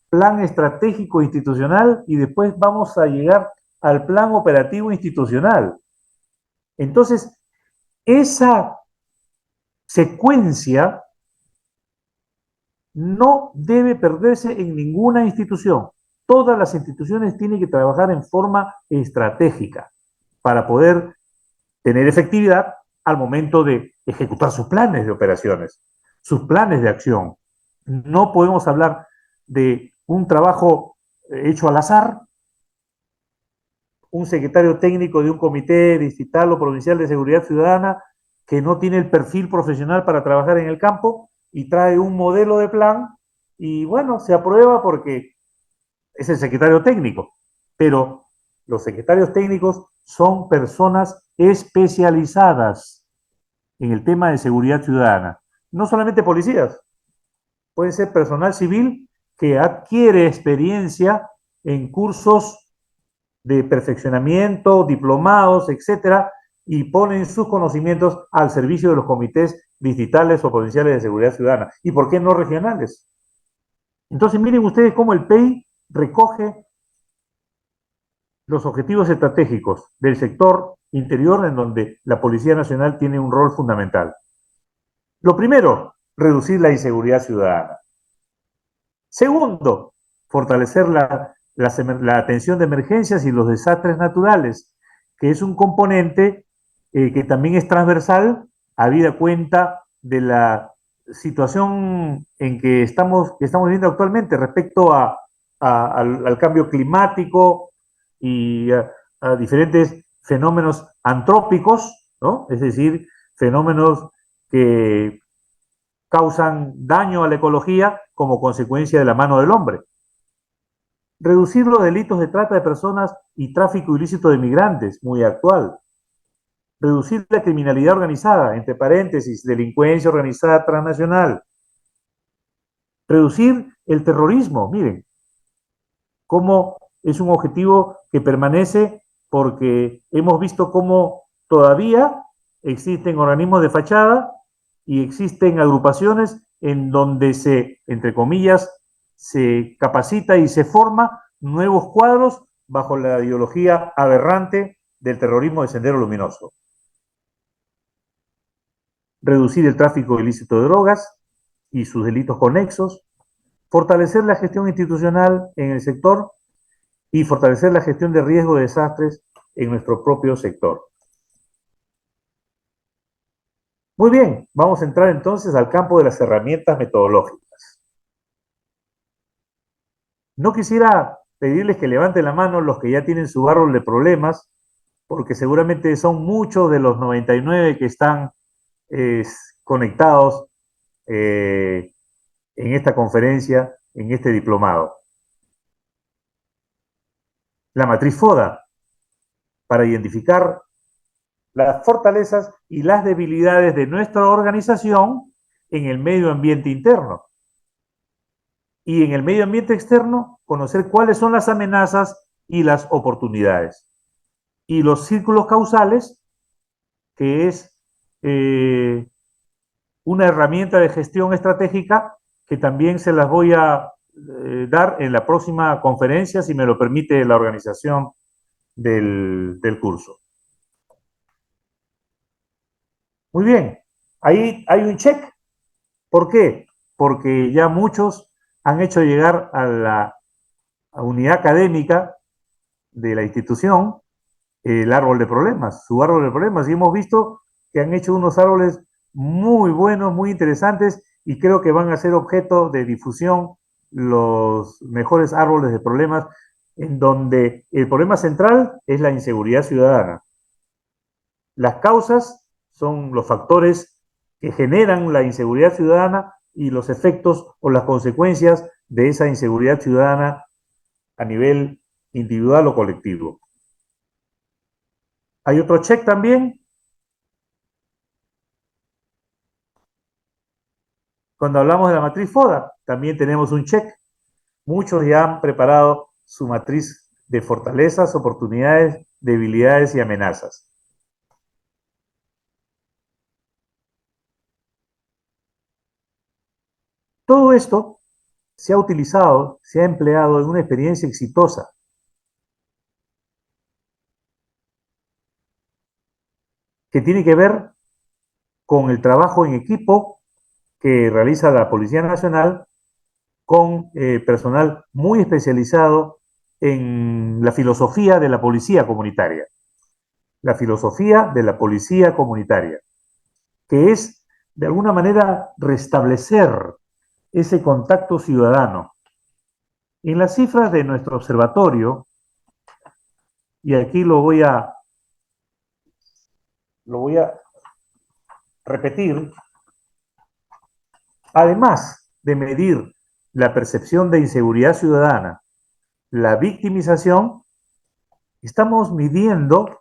Plan Estratégico Institucional, y después vamos a llegar al Plan Operativo Institucional. Entonces, esa secuencia no debe perderse en ninguna institución. Todas las instituciones tienen que trabajar en forma estratégica para poder tener efectividad al momento de ejecutar sus planes de operaciones, sus planes de acción. No podemos hablar de un trabajo hecho al azar, un secretario técnico de un comité distrital o provincial de seguridad ciudadana que no tiene el perfil profesional para trabajar en el campo y trae un modelo de plan y bueno, se aprueba porque es el secretario técnico, pero los secretarios técnicos son personas especializadas en el tema de seguridad ciudadana. No solamente policías, puede ser personal civil que adquiere experiencia en cursos de perfeccionamiento, diplomados, etcétera, y ponen sus conocimientos al servicio de los comités distritales o provinciales de seguridad ciudadana. ¿Y por qué no regionales? Entonces, miren ustedes cómo el PEI recoge los objetivos estratégicos del sector interior en donde la Policía Nacional tiene un rol fundamental. Lo primero, reducir la inseguridad ciudadana. Segundo, fortalecer la atención de emergencias y los desastres naturales, que es un componente que también es transversal, habida cuenta de la situación en que estamos viviendo actualmente respecto al cambio climático y a diferentes fenómenos antrópicos, ¿no? Es decir, fenómenos que causan daño a la ecología como consecuencia de la mano del hombre. Reducir los delitos de trata de personas y tráfico ilícito de migrantes, muy actual. Reducir la criminalidad organizada, entre paréntesis, delincuencia organizada transnacional. Reducir el terrorismo, miren, cómo es un objetivo que permanece porque hemos visto cómo todavía existen organismos de fachada y existen agrupaciones en donde se, entre comillas, se capacita y se forma nuevos cuadros bajo la ideología aberrante del terrorismo de Sendero Luminoso. Reducir el tráfico ilícito de drogas y sus delitos conexos, fortalecer la gestión institucional en el sector y fortalecer la gestión de riesgo de desastres en nuestro propio sector. Muy bien, vamos a entrar entonces al campo de las herramientas metodológicas. No quisiera pedirles que levanten la mano los que ya tienen su árbol de problemas, porque seguramente son muchos de los 99 que están conectados en esta conferencia, en este diplomado. La matriz FODA, para identificar las fortalezas y las debilidades de nuestra organización en el medio ambiente interno. Y en el medio ambiente externo, conocer cuáles son las amenazas y las oportunidades. Y los círculos causales, que es una herramienta de gestión estratégica que también se las voy a dar en la próxima conferencia, si me lo permite la organización del curso. Muy bien, ahí hay un check. ¿Por qué? Porque ya muchos han hecho llegar a la unidad académica de la institución el árbol de problemas, su árbol de problemas, y hemos visto que han hecho unos árboles muy buenos, muy interesantes, y creo que van a ser objeto de difusión los mejores árboles de problemas, en donde el problema central es la inseguridad ciudadana. Las causas son los factores que generan la inseguridad ciudadana y los efectos o las consecuencias de esa inseguridad ciudadana a nivel individual o colectivo. Hay otro check también. Cuando hablamos de la matriz FODA, también tenemos un check. Muchos ya han preparado su matriz de fortalezas, oportunidades, debilidades y amenazas. Todo esto se ha utilizado, se ha empleado en una experiencia exitosa. Que tiene que ver con el trabajo en equipo que realiza la Policía Nacional con personal muy especializado en la filosofía de la policía comunitaria. La filosofía de la policía comunitaria, que es de alguna manera restablecer ese contacto ciudadano. En las cifras de nuestro observatorio, y aquí lo voy a repetir, además de medir la percepción de inseguridad ciudadana, la victimización, estamos midiendo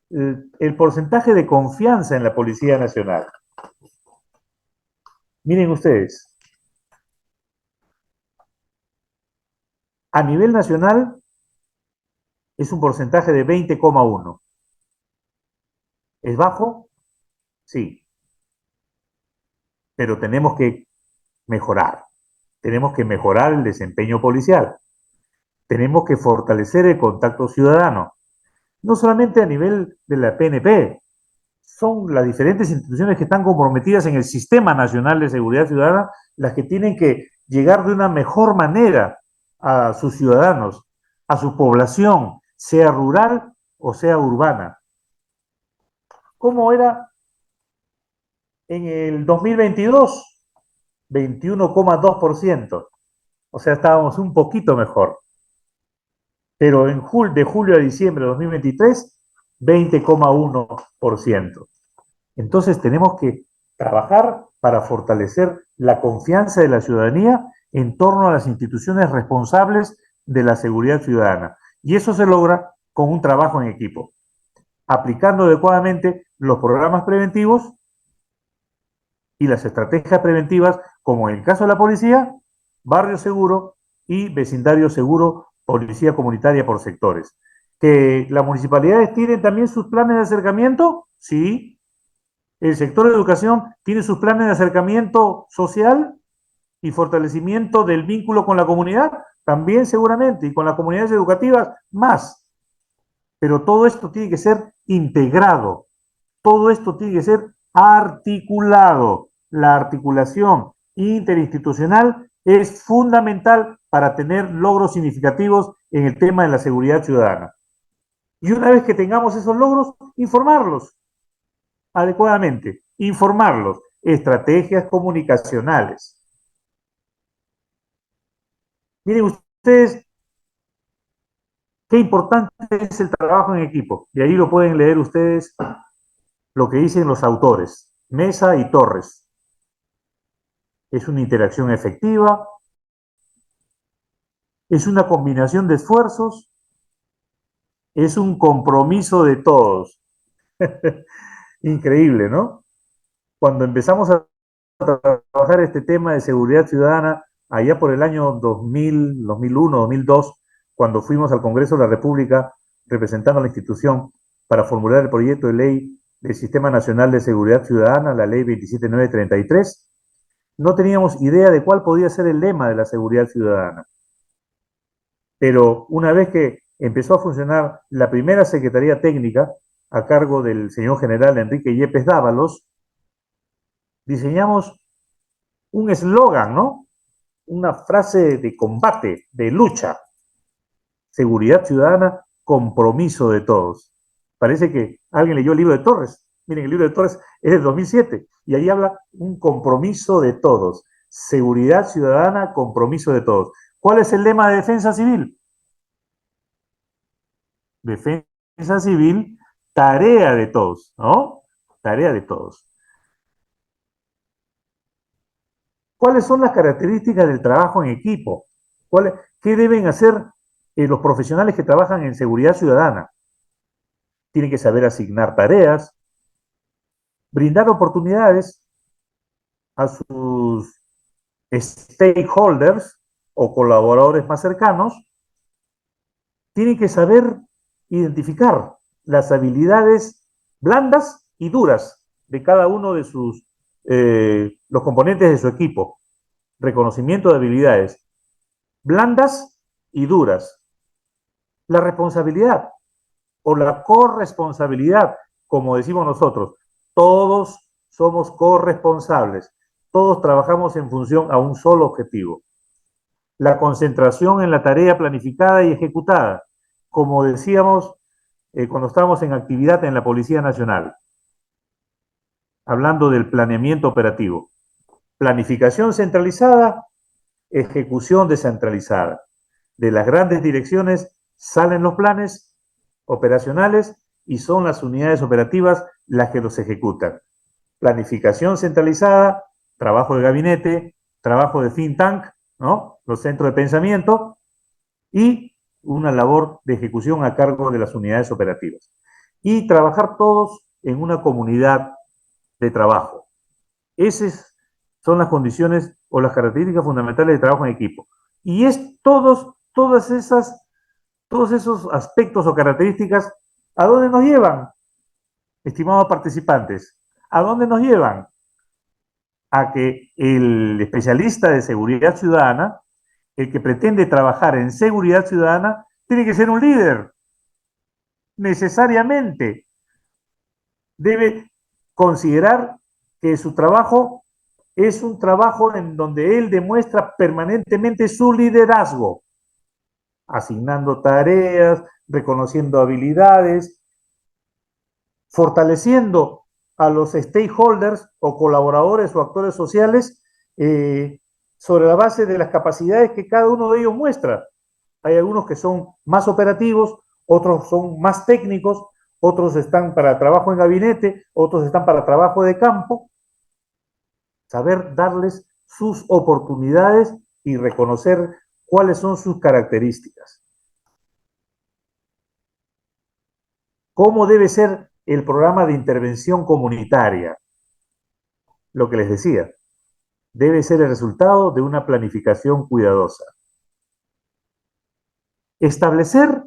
el porcentaje de confianza en la Policía Nacional. Miren ustedes, a nivel nacional es un porcentaje de 20,1. ¿Es bajo? Sí, pero tenemos que mejorar. Tenemos que mejorar el desempeño policial. Tenemos que fortalecer el contacto ciudadano. No solamente a nivel de la PNP, son las diferentes instituciones que están comprometidas en el Sistema Nacional de Seguridad Ciudadana las que tienen que llegar de una mejor manera a sus ciudadanos, a su población, sea rural o sea urbana. ¿Cómo era en el 2022? 21,2%. O sea, estábamos un poquito mejor. Pero de julio a diciembre de 2023, 20,1%. Entonces tenemos que trabajar para fortalecer la confianza de la ciudadanía en torno a las instituciones responsables de la seguridad ciudadana. Y eso se logra con un trabajo en equipo, aplicando adecuadamente los programas preventivos y las estrategias preventivas, como en el caso de la policía, barrio seguro y vecindario seguro, policía comunitaria por sectores. ¿Que las municipalidades tienen también sus planes de acercamiento? Sí. ¿El sector de educación tiene sus planes de acercamiento social y fortalecimiento del vínculo con la comunidad? También seguramente, y con las comunidades educativas más. Pero todo esto tiene que ser integrado, todo esto tiene que ser articulado. La articulación interinstitucional es fundamental para tener logros significativos en el tema de la seguridad ciudadana. Y una vez que tengamos esos logros, informarlos adecuadamente, informarlos, estrategias comunicacionales. Miren ustedes qué importante es el trabajo en equipo, y ahí lo pueden leer ustedes lo que dicen los autores, Mesa y Torres. Es una interacción efectiva, es una combinación de esfuerzos, es un compromiso de todos. Increíble, ¿no? Cuando empezamos a trabajar este tema de seguridad ciudadana, allá por el año 2000, 2001, 2002, cuando fuimos al Congreso de la República representando a la institución para formular el proyecto de ley del Sistema Nacional de Seguridad Ciudadana, la ley 27933, no teníamos idea de cuál podía ser el lema de la seguridad ciudadana. Pero una vez que empezó a funcionar la primera Secretaría Técnica, a cargo del señor general Enrique Yepes Dávalos, diseñamos un eslogan, ¿no? Una frase de combate, de lucha. Seguridad ciudadana, compromiso de todos. Parece que alguien leyó el libro de Torres. Miren, el libro de Torres es de 2007 y ahí habla un compromiso de todos. Seguridad ciudadana, compromiso de todos. ¿Cuál es el lema de Defensa Civil? Defensa Civil, tarea de todos, ¿no? Tarea de todos. ¿Cuáles son las características del trabajo en equipo? ¿Qué deben hacer los profesionales que trabajan en seguridad ciudadana? Tienen que saber asignar tareas, brindar oportunidades a sus stakeholders o colaboradores más cercanos. Tienen que saber identificar las habilidades blandas y duras de cada uno de los componentes de su equipo. Reconocimiento de habilidades blandas y duras. La responsabilidad o la corresponsabilidad, como decimos nosotros, todos somos corresponsables, todos trabajamos en función a un solo objetivo. La concentración en la tarea planificada y ejecutada, como decíamos cuando estábamos en actividad en la Policía Nacional, hablando del planeamiento operativo. Planificación centralizada, ejecución descentralizada. De las grandes direcciones salen los planes operacionales y son las unidades operativas las que los ejecutan. planificación centralizada, trabajo de gabinete, trabajo de think tank, ¿no? Los centros de pensamiento y una labor de ejecución a cargo de las unidades operativas. Y trabajar todos en una comunidad de trabajo. Esas son las condiciones o las características fundamentales de trabajo en equipo. Y es todos esos aspectos o características, ¿a dónde nos llevan, estimados participantes? ¿A dónde nos llevan? A que el especialista de seguridad ciudadana, el que pretende trabajar en seguridad ciudadana, tiene que ser un líder, necesariamente. Debe considerar que su trabajo es un trabajo en donde él demuestra permanentemente su liderazgo, asignando tareas, reconociendo habilidades, fortaleciendo a los stakeholders o colaboradores o actores sociales sobre la base de las capacidades que cada uno de ellos muestra. Hay algunos que son más operativos, otros son más técnicos, otros están para trabajo en gabinete, otros están para trabajo de campo. Saber darles sus oportunidades y reconocer cuáles son sus características. ¿Cómo debe ser el programa de intervención comunitaria? Lo que les decía, debe ser el resultado de una planificación cuidadosa. Establecer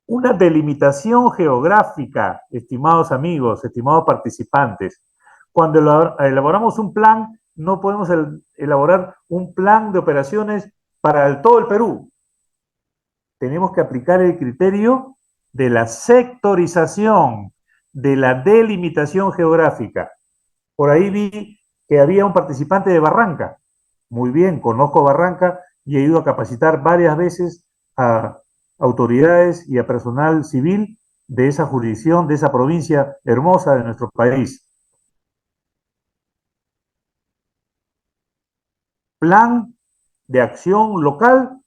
una delimitación geográfica, estimados amigos, estimados participantes. Cuando elaboramos un plan, no podemos elaborar un plan de operaciones para todo el Perú. Tenemos que aplicar el criterio de la sectorización, de la delimitación geográfica. Por ahí vi que había un participante de Barranca. Muy bien, conozco Barranca y he ido a capacitar varias veces a autoridades y a personal civil de esa jurisdicción, de esa provincia hermosa de nuestro país. Plan de acción local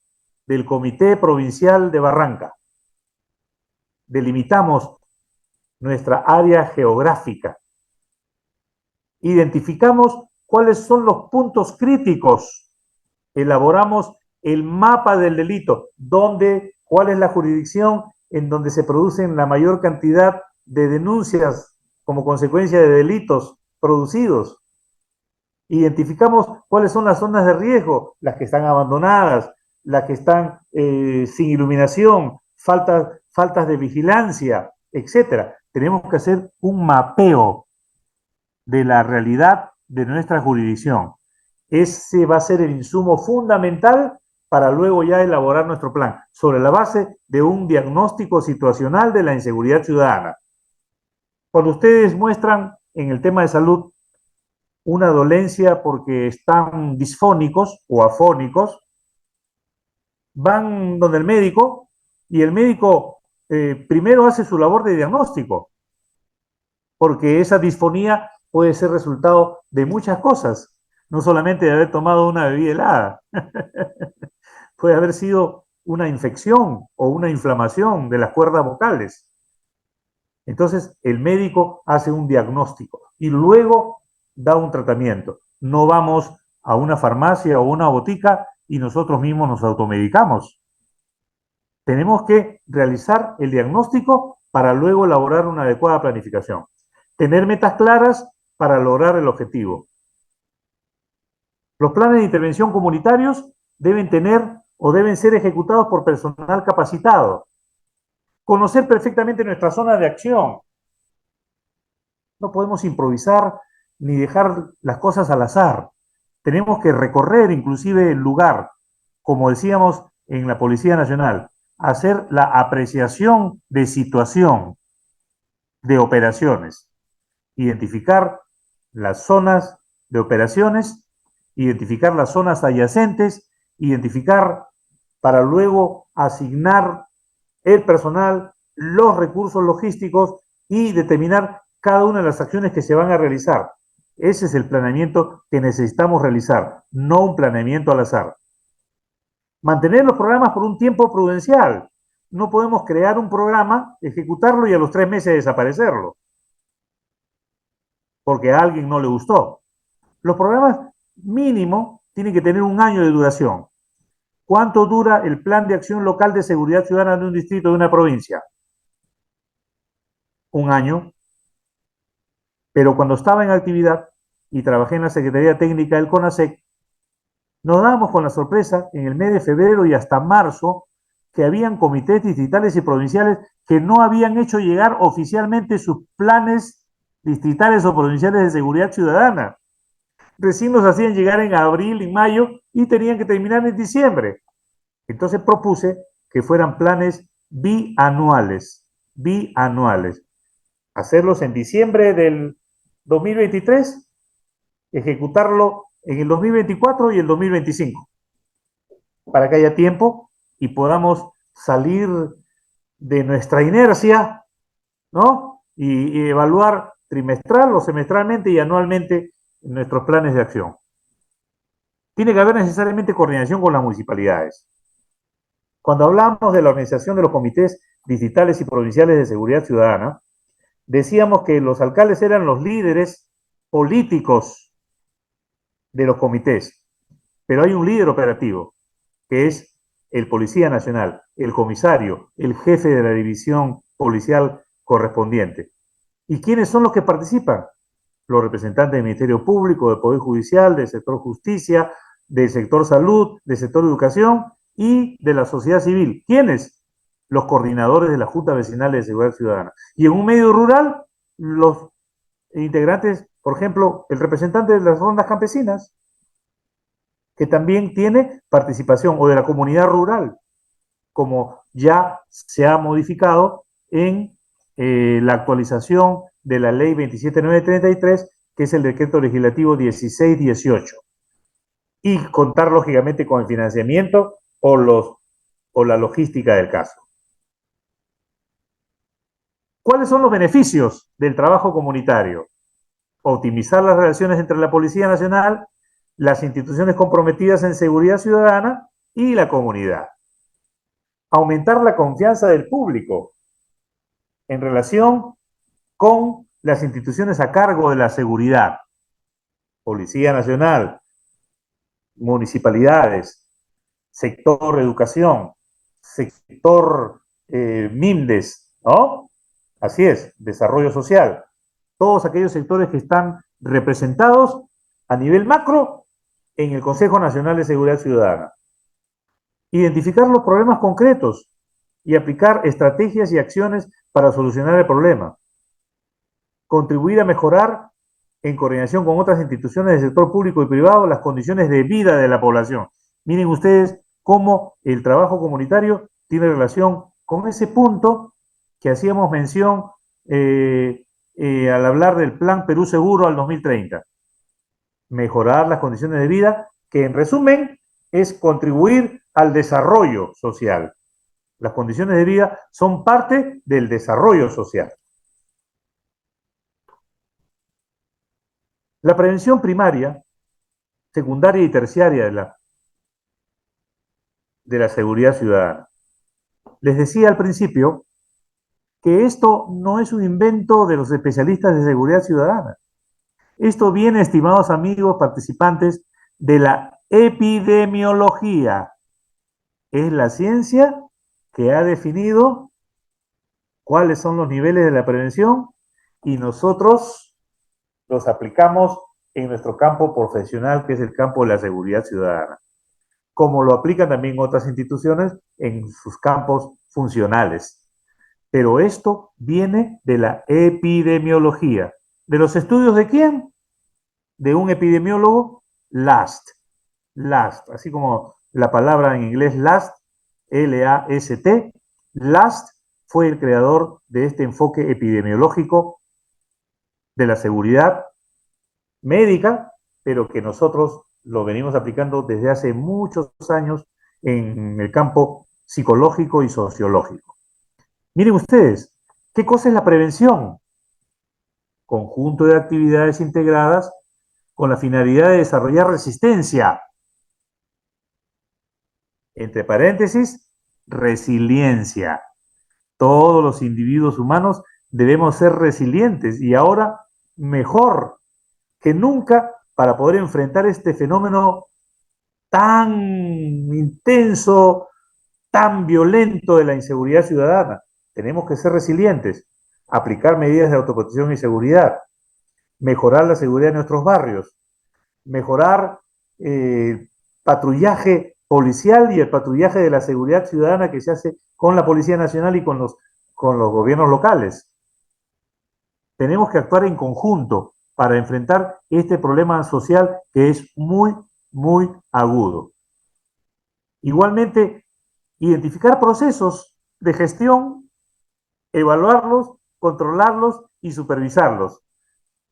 del Comité Provincial de Barranca. Delimitamos nuestra área geográfica. Identificamos cuáles son los puntos críticos. Elaboramos el mapa del delito, cuál es la jurisdicción en donde se producen la mayor cantidad de denuncias como consecuencia de delitos producidos. Identificamos cuáles son las zonas de riesgo, las que están abandonadas, las que están sin iluminación, faltas de vigilancia, etc. Tenemos que hacer un mapeo de la realidad de nuestra jurisdicción. Ese va a ser el insumo fundamental para luego ya elaborar nuestro plan, sobre la base de un diagnóstico situacional de la inseguridad ciudadana. Cuando ustedes muestran en el tema de salud una dolencia porque están disfónicos o afónicos, van donde el médico y el médico primero hace su labor de diagnóstico, porque esa disfonía puede ser resultado de muchas cosas, no solamente de haber tomado una bebida helada, puede haber sido una infección o una inflamación de las cuerdas vocales. Entonces el médico hace un diagnóstico y luego da un tratamiento. No vamos a una farmacia o una botica y nosotros mismos nos automedicamos. Tenemos que realizar el diagnóstico para luego elaborar una adecuada planificación. Tener metas claras para lograr el objetivo. Los planes de intervención comunitarios deben tener o deben ser ejecutados por personal capacitado. Conocer perfectamente nuestra zona de acción. No podemos improvisar ni dejar las cosas al azar. Tenemos que recorrer inclusive el lugar, como decíamos en la Policía Nacional, hacer la apreciación de situación de operaciones, identificar las zonas de operaciones, identificar las zonas adyacentes, identificar para luego asignar el personal, los recursos logísticos y determinar cada una de las acciones que se van a realizar. Ese es el planeamiento que necesitamos realizar, no un planeamiento al azar. Mantener los programas por un tiempo prudencial. No podemos crear un programa, ejecutarlo y a los 3 meses desaparecerlo. porque a alguien no le gustó. Los programas mínimo tienen que tener un año de duración. ¿Cuánto dura el plan de acción local de seguridad ciudadana de un distrito, de una provincia? Un año. Pero cuando estaba en actividad y trabajé en la Secretaría Técnica del CONASEC, nos dábamos con la sorpresa en el mes de febrero y hasta marzo que habían comités distritales y provinciales que no habían hecho llegar oficialmente sus planes distritales o provinciales de seguridad ciudadana. Recién los hacían llegar en abril, en mayo y tenían que terminar en diciembre. Entonces propuse que fueran planes bianuales, hacerlos en diciembre del 2023, ejecutarlo en el 2024 y el 2025, para que haya tiempo y podamos salir de nuestra inercia, ¿no? Y evaluar trimestral o semestralmente y anualmente nuestros planes de acción. Tiene que haber necesariamente coordinación con las municipalidades. Cuando hablamos de la organización de los comités distritales y provinciales de seguridad ciudadana, decíamos que los alcaldes eran los líderes políticos de los comités, pero hay un líder operativo, que es el Policía Nacional, el comisario, el jefe de la división policial correspondiente. ¿Y quiénes son los que participan? Los representantes del Ministerio Público, del Poder Judicial, del sector justicia, del sector salud, del sector educación y de la sociedad civil. ¿Quiénes? Los coordinadores de la Junta Vecinal de Seguridad Ciudadana. Y en un medio rural, los integrantes, por ejemplo, el representante de las rondas campesinas, que también tiene participación, o de la comunidad rural, como ya se ha modificado en la actualización de la ley 27933, que es el decreto legislativo 1618. Y contar, lógicamente, con el financiamiento o la logística del caso. ¿Cuáles son los beneficios del trabajo comunitario? Optimizar las relaciones entre la Policía Nacional, las instituciones comprometidas en seguridad ciudadana y la comunidad. Aumentar la confianza del público en relación con las instituciones a cargo de la seguridad. Policía Nacional, municipalidades, sector educación, sector MINDES, ¿no? Así es, desarrollo social. Todos aquellos sectores que están representados a nivel macro en el Consejo Nacional de Seguridad Ciudadana. Identificar los problemas concretos y aplicar estrategias y acciones para solucionar el problema. Contribuir a mejorar, en coordinación con otras instituciones del sector público y privado, las condiciones de vida de la población. Miren ustedes cómo el trabajo comunitario tiene relación con ese punto que hacíamos mención al hablar del Plan Perú Seguro al 2030. Mejorar las condiciones de vida, que en resumen es contribuir al desarrollo social. Las condiciones de vida son parte del desarrollo social. La prevención primaria, secundaria y terciaria de la seguridad ciudadana. Les decía al principio que esto no es un invento de los especialistas de seguridad ciudadana. Esto viene, estimados amigos participantes, de la epidemiología. Es la ciencia que ha definido cuáles son los niveles de la prevención y nosotros los aplicamos en nuestro campo profesional, que es el campo de la seguridad ciudadana, como lo aplican también otras instituciones en sus campos funcionales. Pero esto viene de la epidemiología. ¿De los estudios de quién? De un epidemiólogo, Last, así como la palabra en inglés last, L-A-S-T. Last fue el creador de este enfoque epidemiológico de la seguridad médica, pero que nosotros lo venimos aplicando desde hace muchos años en el campo psicológico y sociológico. Miren ustedes, ¿qué cosa es la prevención? Conjunto de actividades integradas con la finalidad de desarrollar resistencia. Entre paréntesis, resiliencia. Todos los individuos humanos debemos ser resilientes y ahora mejor que nunca para poder enfrentar este fenómeno tan intenso, tan violento de la inseguridad ciudadana. Tenemos que ser resilientes, aplicar medidas de autoprotección y seguridad, mejorar la seguridad de nuestros barrios, mejorar patrullaje policial y el patrullaje de la seguridad ciudadana que se hace con la Policía Nacional y con los gobiernos locales. Tenemos que actuar en conjunto para enfrentar este problema social que es muy, muy agudo. Igualmente, identificar procesos de gestión, evaluarlos, controlarlos y supervisarlos.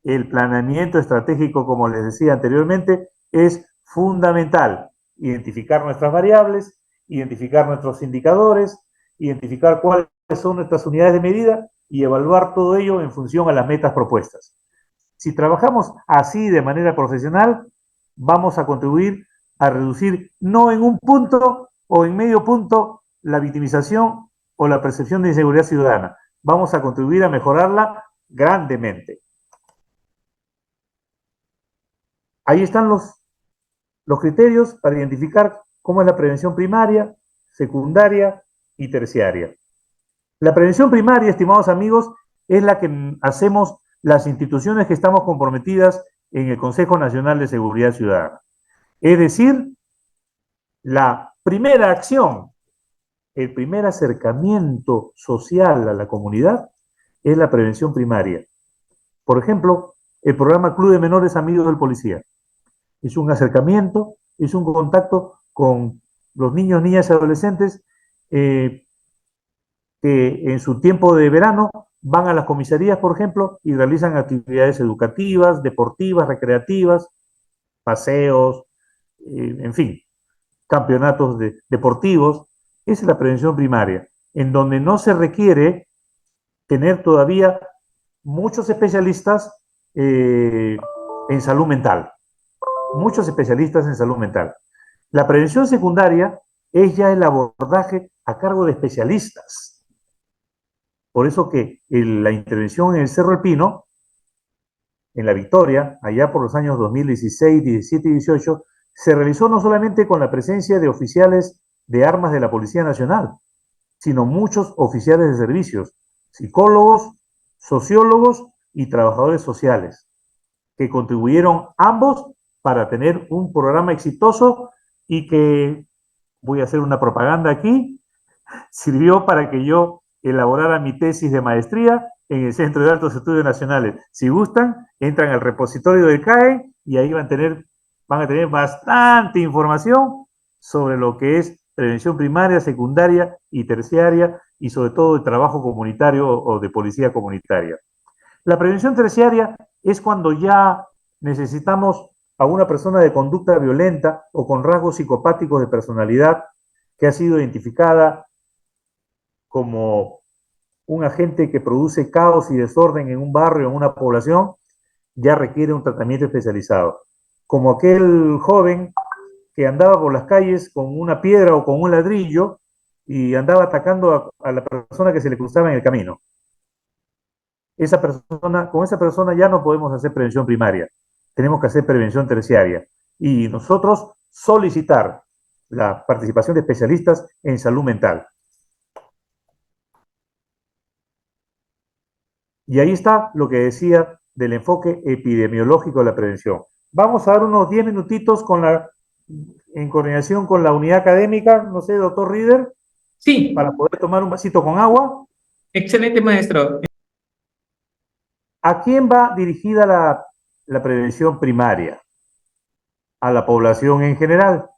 El planeamiento estratégico, como les decía anteriormente, es fundamental. Identificar nuestras variables, identificar nuestros indicadores, identificar cuáles son nuestras unidades de medida y evaluar todo ello en función a las metas propuestas. Si trabajamos así de manera profesional, vamos a contribuir a reducir no en un punto o en medio punto la victimización o la percepción de inseguridad ciudadana. Vamos a contribuir a mejorarla grandemente. Ahí están los criterios para identificar cómo es la prevención primaria, secundaria y terciaria. La prevención primaria, estimados amigos, es la que hacemos las instituciones que estamos comprometidas en el Consejo Nacional de Seguridad Ciudadana. Es decir, la primera acción, el primer acercamiento social a la comunidad es la prevención primaria. Por ejemplo, el programa Club de Menores Amigos del Policía. Es un acercamiento, es un contacto con los niños, niñas y adolescentes que en su tiempo de verano van a las comisarías, por ejemplo, y realizan actividades educativas, deportivas, recreativas, paseos, en fin, campeonatos deportivos. Esa es la prevención primaria, en donde no se requiere tener todavía muchos especialistas en salud mental. Muchos especialistas en salud mental. La prevención secundaria es ya el abordaje a cargo de especialistas. Por eso que la intervención en el Cerro El Pino, en La Victoria, allá por los años 2016, 17 y 18, se realizó no solamente con la presencia de oficiales de armas de la Policía Nacional, sino muchos oficiales de servicios, psicólogos, sociólogos y trabajadores sociales, que contribuyeron ambos para tener un programa exitoso y que, voy a hacer una propaganda aquí, sirvió para que yo elaborara mi tesis de maestría en el Centro de Altos Estudios Nacionales. Si gustan, entran al repositorio del CAE y ahí van a tener bastante información sobre lo que es prevención primaria, secundaria y terciaria y sobre todo el trabajo comunitario o de policía comunitaria. La prevención terciaria es cuando ya necesitamos a una persona de conducta violenta o con rasgos psicopáticos de personalidad que ha sido identificada como un agente que produce caos y desorden en un barrio, en una población, ya requiere un tratamiento especializado. Como aquel joven que andaba por las calles con una piedra o con un ladrillo y andaba atacando a la persona que se le cruzaba en el camino. Con esa persona ya no podemos hacer prevención primaria, tenemos que hacer prevención terciaria y nosotros solicitar la participación de especialistas en salud mental. Y ahí está lo que decía del enfoque epidemiológico de la prevención. Vamos a dar unos 10 minutitos en coordinación con la unidad académica, no sé, doctor Rieder, Sí, para poder tomar un vasito con agua. excelente, maestro. ¿A quién va dirigida la prevención primaria? A la población en general.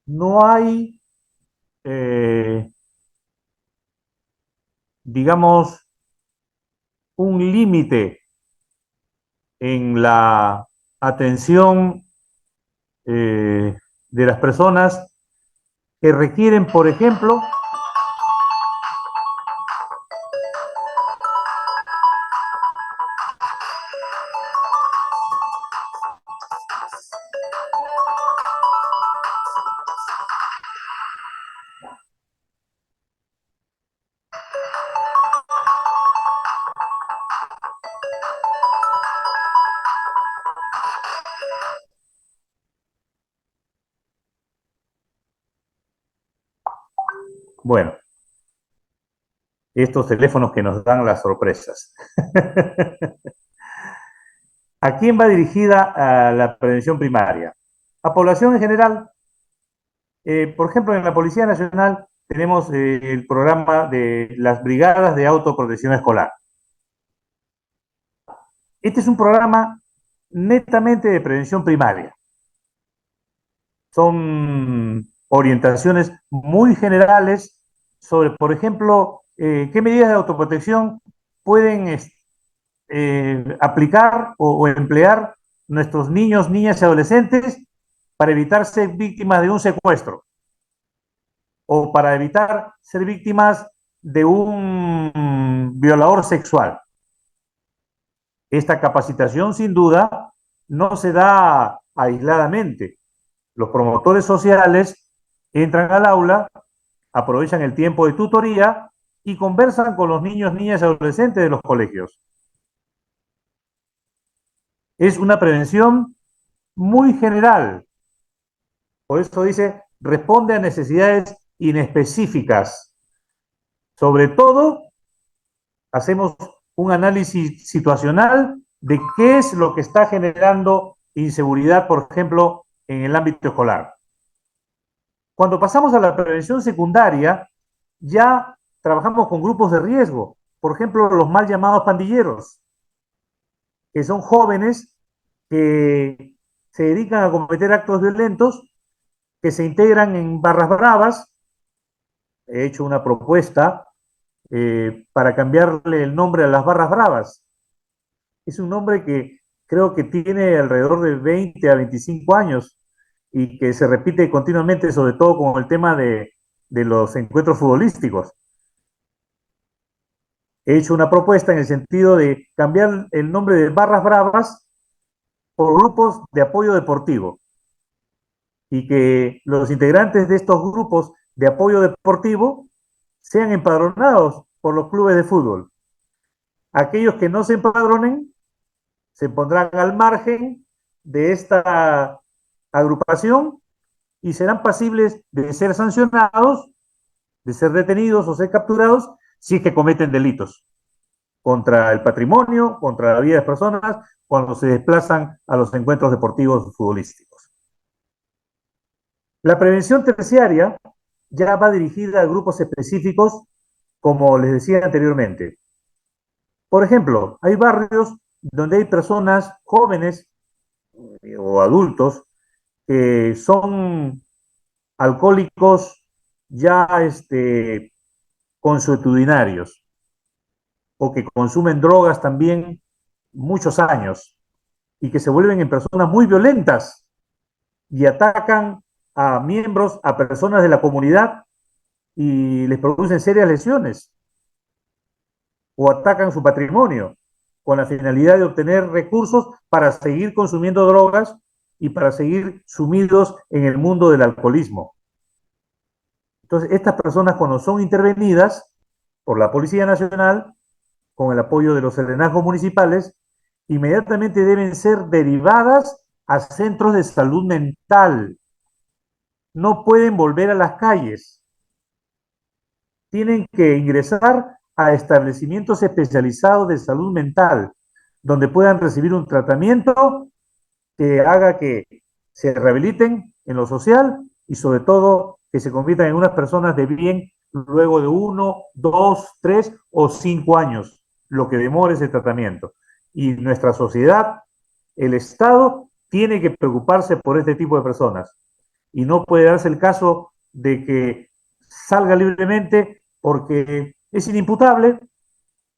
No hay, eh, digamos, un límite en la atención de las personas que requieren, por ejemplo, Bueno, estos teléfonos que nos dan las sorpresas. ¿A quién va dirigida la prevención primaria? A población en general. Por ejemplo, en la Policía Nacional tenemos el programa de las brigadas de autoprotección escolar. Este es un programa netamente de prevención primaria. Son orientaciones muy generales sobre, por ejemplo, qué medidas de autoprotección pueden aplicar o emplear nuestros niños, niñas y adolescentes para evitar ser víctimas de un secuestro o para evitar ser víctimas de un violador sexual. Esta capacitación, sin duda, no se da aisladamente. Los promotores sociales entran al aula, aprovechan el tiempo de tutoría y conversan con los niños, niñas y adolescentes de los colegios. Es una prevención muy general. Por eso dice, responde a necesidades inespecíficas. Sobre todo, hacemos un análisis situacional de qué es lo que está generando inseguridad, por ejemplo, en el ámbito escolar. Cuando pasamos a la prevención secundaria, ya trabajamos con grupos de riesgo, por ejemplo, los mal llamados pandilleros, que son jóvenes que se dedican a cometer actos violentos, que se integran en barras bravas. He hecho una propuesta para cambiarle el nombre a las barras bravas. Es un nombre que creo que tiene alrededor de 20 a 25 años y que se repite continuamente, sobre todo con el tema de los encuentros futbolísticos. He hecho una propuesta en el sentido de cambiar el nombre de barras bravas por grupos de apoyo deportivo y que los integrantes de estos grupos de apoyo deportivo sean empadronados por los clubes de fútbol. Aquellos que no se empadronen se pondrán al margen de esta agrupación y serán pasibles de ser sancionados, de ser detenidos o ser capturados si es que cometen delitos contra el patrimonio, contra la vida de las personas, cuando se desplazan a los encuentros deportivos futbolísticos. La prevención terciaria ya va dirigida a grupos específicos, como les decía anteriormente. Por ejemplo, hay barrios donde hay personas jóvenes o adultos que son alcohólicos ya consuetudinarios o que consumen drogas también muchos años y que se vuelven en personas muy violentas y atacan a miembros, a personas de la comunidad y les producen serias lesiones o atacan su patrimonio con la finalidad de obtener recursos para seguir consumiendo drogas y para seguir sumidos en el mundo del alcoholismo. Entonces, estas personas cuando son intervenidas por la Policía Nacional, con el apoyo de los serenazgos municipales, inmediatamente deben ser derivadas a centros de salud mental. No pueden volver a las calles. Tienen que ingresar a establecimientos especializados de salud mental, donde puedan recibir un tratamiento que haga que se rehabiliten en lo social y sobre todo que se conviertan en unas personas de bien luego de 1, 2, 3 o 5 años, lo que demore ese tratamiento. Y nuestra sociedad, el Estado, tiene que preocuparse por este tipo de personas. Y no puede darse el caso de que salga libremente porque es inimputable,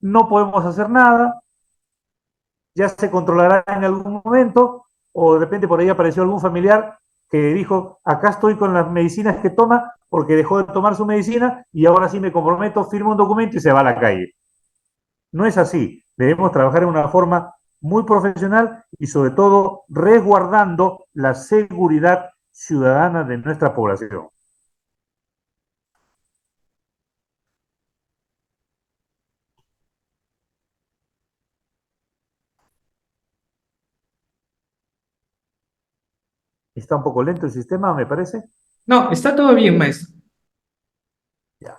no podemos hacer nada, ya se controlará en algún momento, o de repente por ahí apareció algún familiar que dijo, acá estoy con las medicinas que toma porque dejó de tomar su medicina y ahora sí me comprometo, firma un documento y se va a la calle. No es así. Debemos trabajar de una forma muy profesional y sobre todo resguardando la seguridad ciudadana de nuestra población. Está un poco lento el sistema, me parece. No, está todo bien, maestro. Ya.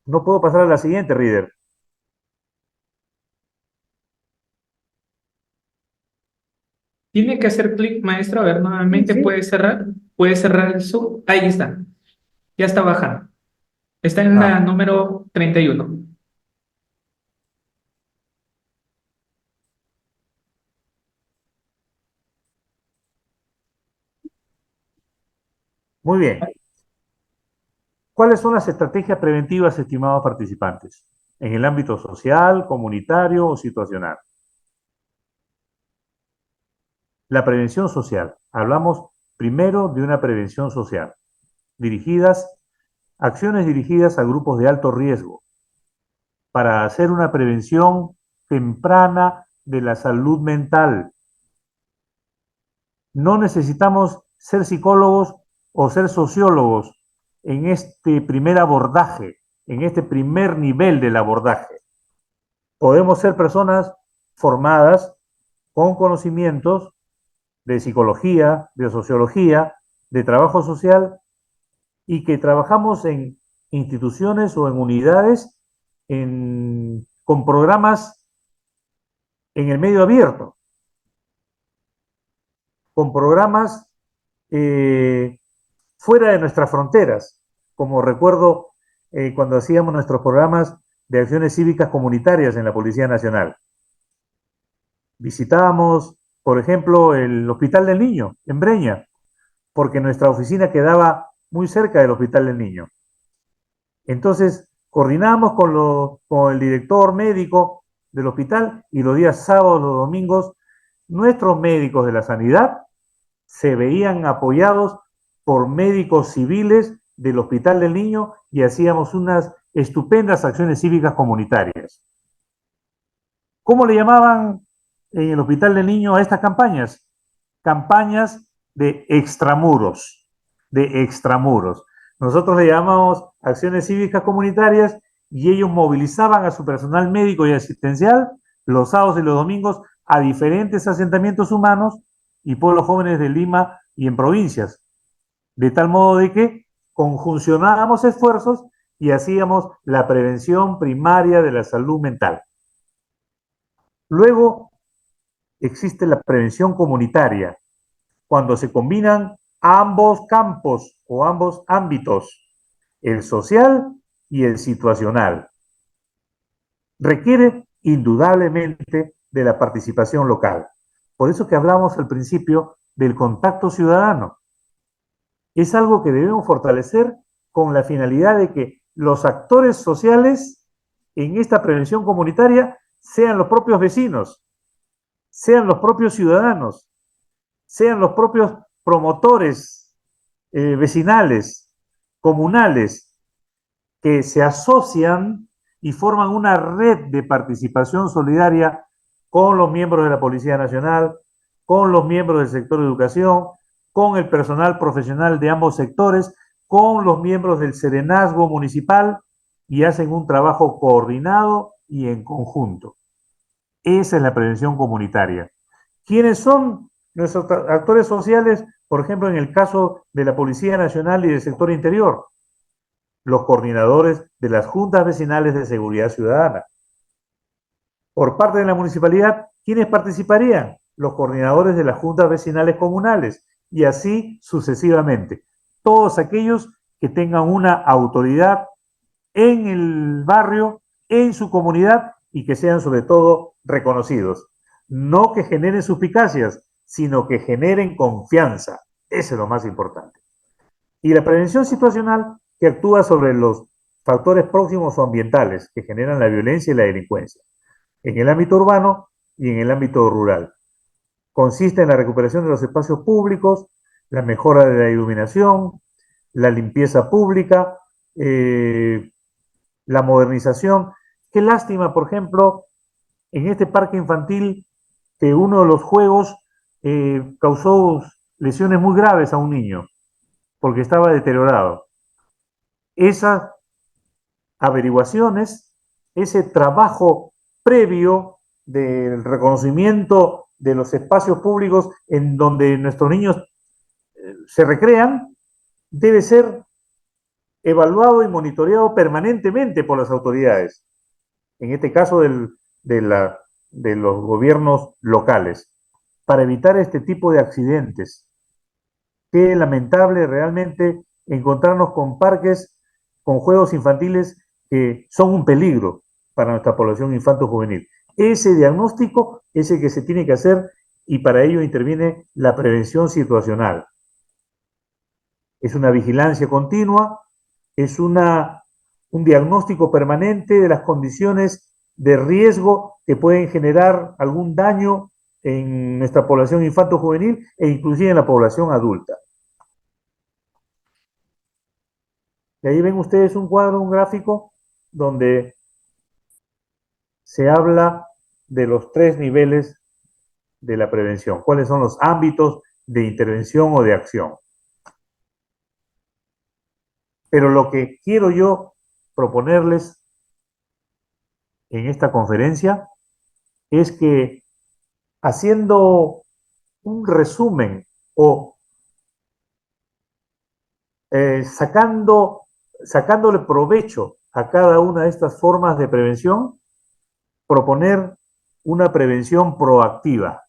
No puedo pasar a la siguiente, Reader. Tiene que hacer clic, maestro. A ver, Sí, nuevamente sí. puede cerrar el Zoom. Ahí está. Ya está bajando. Está en Ah, la número 31. muy bien. ¿Cuáles son las estrategias preventivas, estimados participantes? En el ámbito social, comunitario o situacional. La prevención social. Hablamos primero de una prevención social. Dirigidas, acciones dirigidas a grupos de alto riesgo para hacer una prevención temprana de la salud mental. No necesitamos ser psicólogos o ser sociólogos en este primer abordaje, en este primer nivel del abordaje. Podemos ser personas formadas con conocimientos de psicología, de sociología, de trabajo social y que trabajamos en instituciones o en unidades con programas en el medio abierto, con programas eh, fuera de nuestras fronteras, como recuerdo cuando hacíamos nuestros programas de acciones cívicas comunitarias en la Policía Nacional. Visitábamos, por ejemplo, el Hospital del Niño, en Breña, porque nuestra oficina quedaba muy cerca del Hospital del Niño. Entonces, coordinamos con el director médico del hospital y los días sábados, los domingos, nuestros médicos de la sanidad se veían apoyados por médicos civiles del Hospital del Niño y hacíamos unas estupendas acciones cívicas comunitarias. ¿Cómo le llamaban en el Hospital del Niño a estas campañas? Campañas de extramuros, de extramuros. Nosotros le llamamos acciones cívicas comunitarias y ellos movilizaban a su personal médico y asistencial los sábados y los domingos a diferentes asentamientos humanos y pueblos jóvenes de Lima y en provincias, de tal modo de que conjuncionábamos esfuerzos y hacíamos la prevención primaria de la salud mental. Luego existe la prevención comunitaria, cuando se combinan ambos campos o ambos ámbitos, el social y el situacional. Requiere indudablemente de la participación local. Por eso que hablamos al principio del contacto ciudadano. Es algo que debemos fortalecer con la finalidad de que los actores sociales en esta prevención comunitaria sean los propios vecinos, sean los propios ciudadanos, sean los propios promotores vecinales, comunales, que se asocian y forman una red de participación solidaria con los miembros de la Policía Nacional, con los miembros del sector de educación, con el personal profesional de ambos sectores, con los miembros del serenazgo municipal y hacen un trabajo coordinado y en conjunto. Esa es la prevención comunitaria. ¿Quiénes son nuestros actores sociales? Por ejemplo, en el caso de la Policía Nacional y del sector interior, los coordinadores de las juntas vecinales de seguridad ciudadana. Por parte de la municipalidad, ¿quiénes participarían? Los coordinadores de las juntas vecinales comunales y así sucesivamente. Todos aquellos que tengan una autoridad en el barrio, en su comunidad y que sean sobre todo reconocidos. No que generen suspicacias, sino que generen confianza. Eso es lo más importante. Y la prevención situacional que actúa sobre los factores próximos o ambientales que generan la violencia y la delincuencia, en el ámbito urbano y en el ámbito rural. Consiste en la recuperación de los espacios públicos, la mejora de la iluminación, la limpieza pública, la modernización. Qué lástima, por ejemplo, en este parque infantil que uno de los juegos causó lesiones muy graves a un niño porque estaba deteriorado. Esas averiguaciones, ese trabajo previo del reconocimiento de los espacios públicos en donde nuestros niños se recrean, debe ser evaluado y monitoreado permanentemente por las autoridades, en este caso de los gobiernos locales, para evitar este tipo de accidentes. Qué lamentable realmente encontrarnos con parques, con juegos infantiles que son un peligro para nuestra población infanto-juvenil. Ese diagnóstico es el que se tiene que hacer y para ello interviene la prevención situacional. Es una vigilancia continua, es un diagnóstico permanente de las condiciones de riesgo que pueden generar algún daño en nuestra población infanto-juvenil e inclusive en la población adulta. Y ahí ven ustedes un cuadro, un gráfico, donde se habla de los tres niveles de la prevención. ¿Cuáles son los ámbitos de intervención o de acción? Pero lo que quiero yo proponerles en esta conferencia es que haciendo un resumen o sacándole provecho a cada una de estas formas de prevención, proponer una prevención proactiva.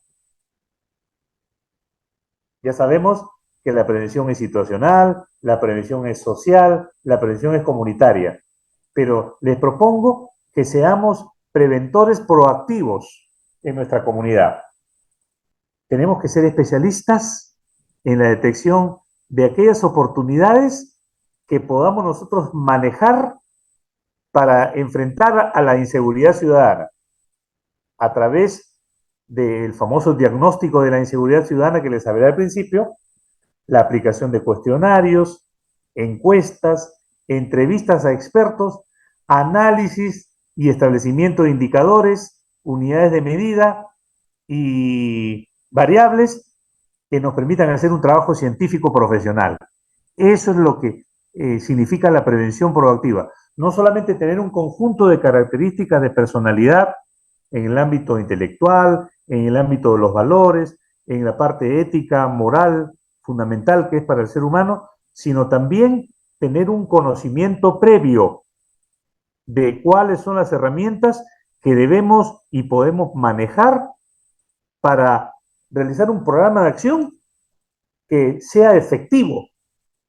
Ya sabemos que la prevención es situacional, la prevención es social, la prevención es comunitaria, pero les propongo que seamos preventores proactivos en nuestra comunidad. Tenemos que ser especialistas en la detección de aquellas oportunidades que podamos nosotros manejar para enfrentar a la inseguridad ciudadana a través del famoso diagnóstico de la inseguridad ciudadana que les hablé al principio, la aplicación de cuestionarios, encuestas, entrevistas a expertos, análisis y establecimiento de indicadores, unidades de medida y variables que nos permitan hacer un trabajo científico profesional. Eso es lo que significa la prevención proactiva. No solamente tener un conjunto de características de personalidad en el ámbito intelectual, en el ámbito de los valores, en la parte ética, moral, fundamental que es para el ser humano, sino también tener un conocimiento previo de cuáles son las herramientas que debemos y podemos manejar para realizar un programa de acción que sea efectivo,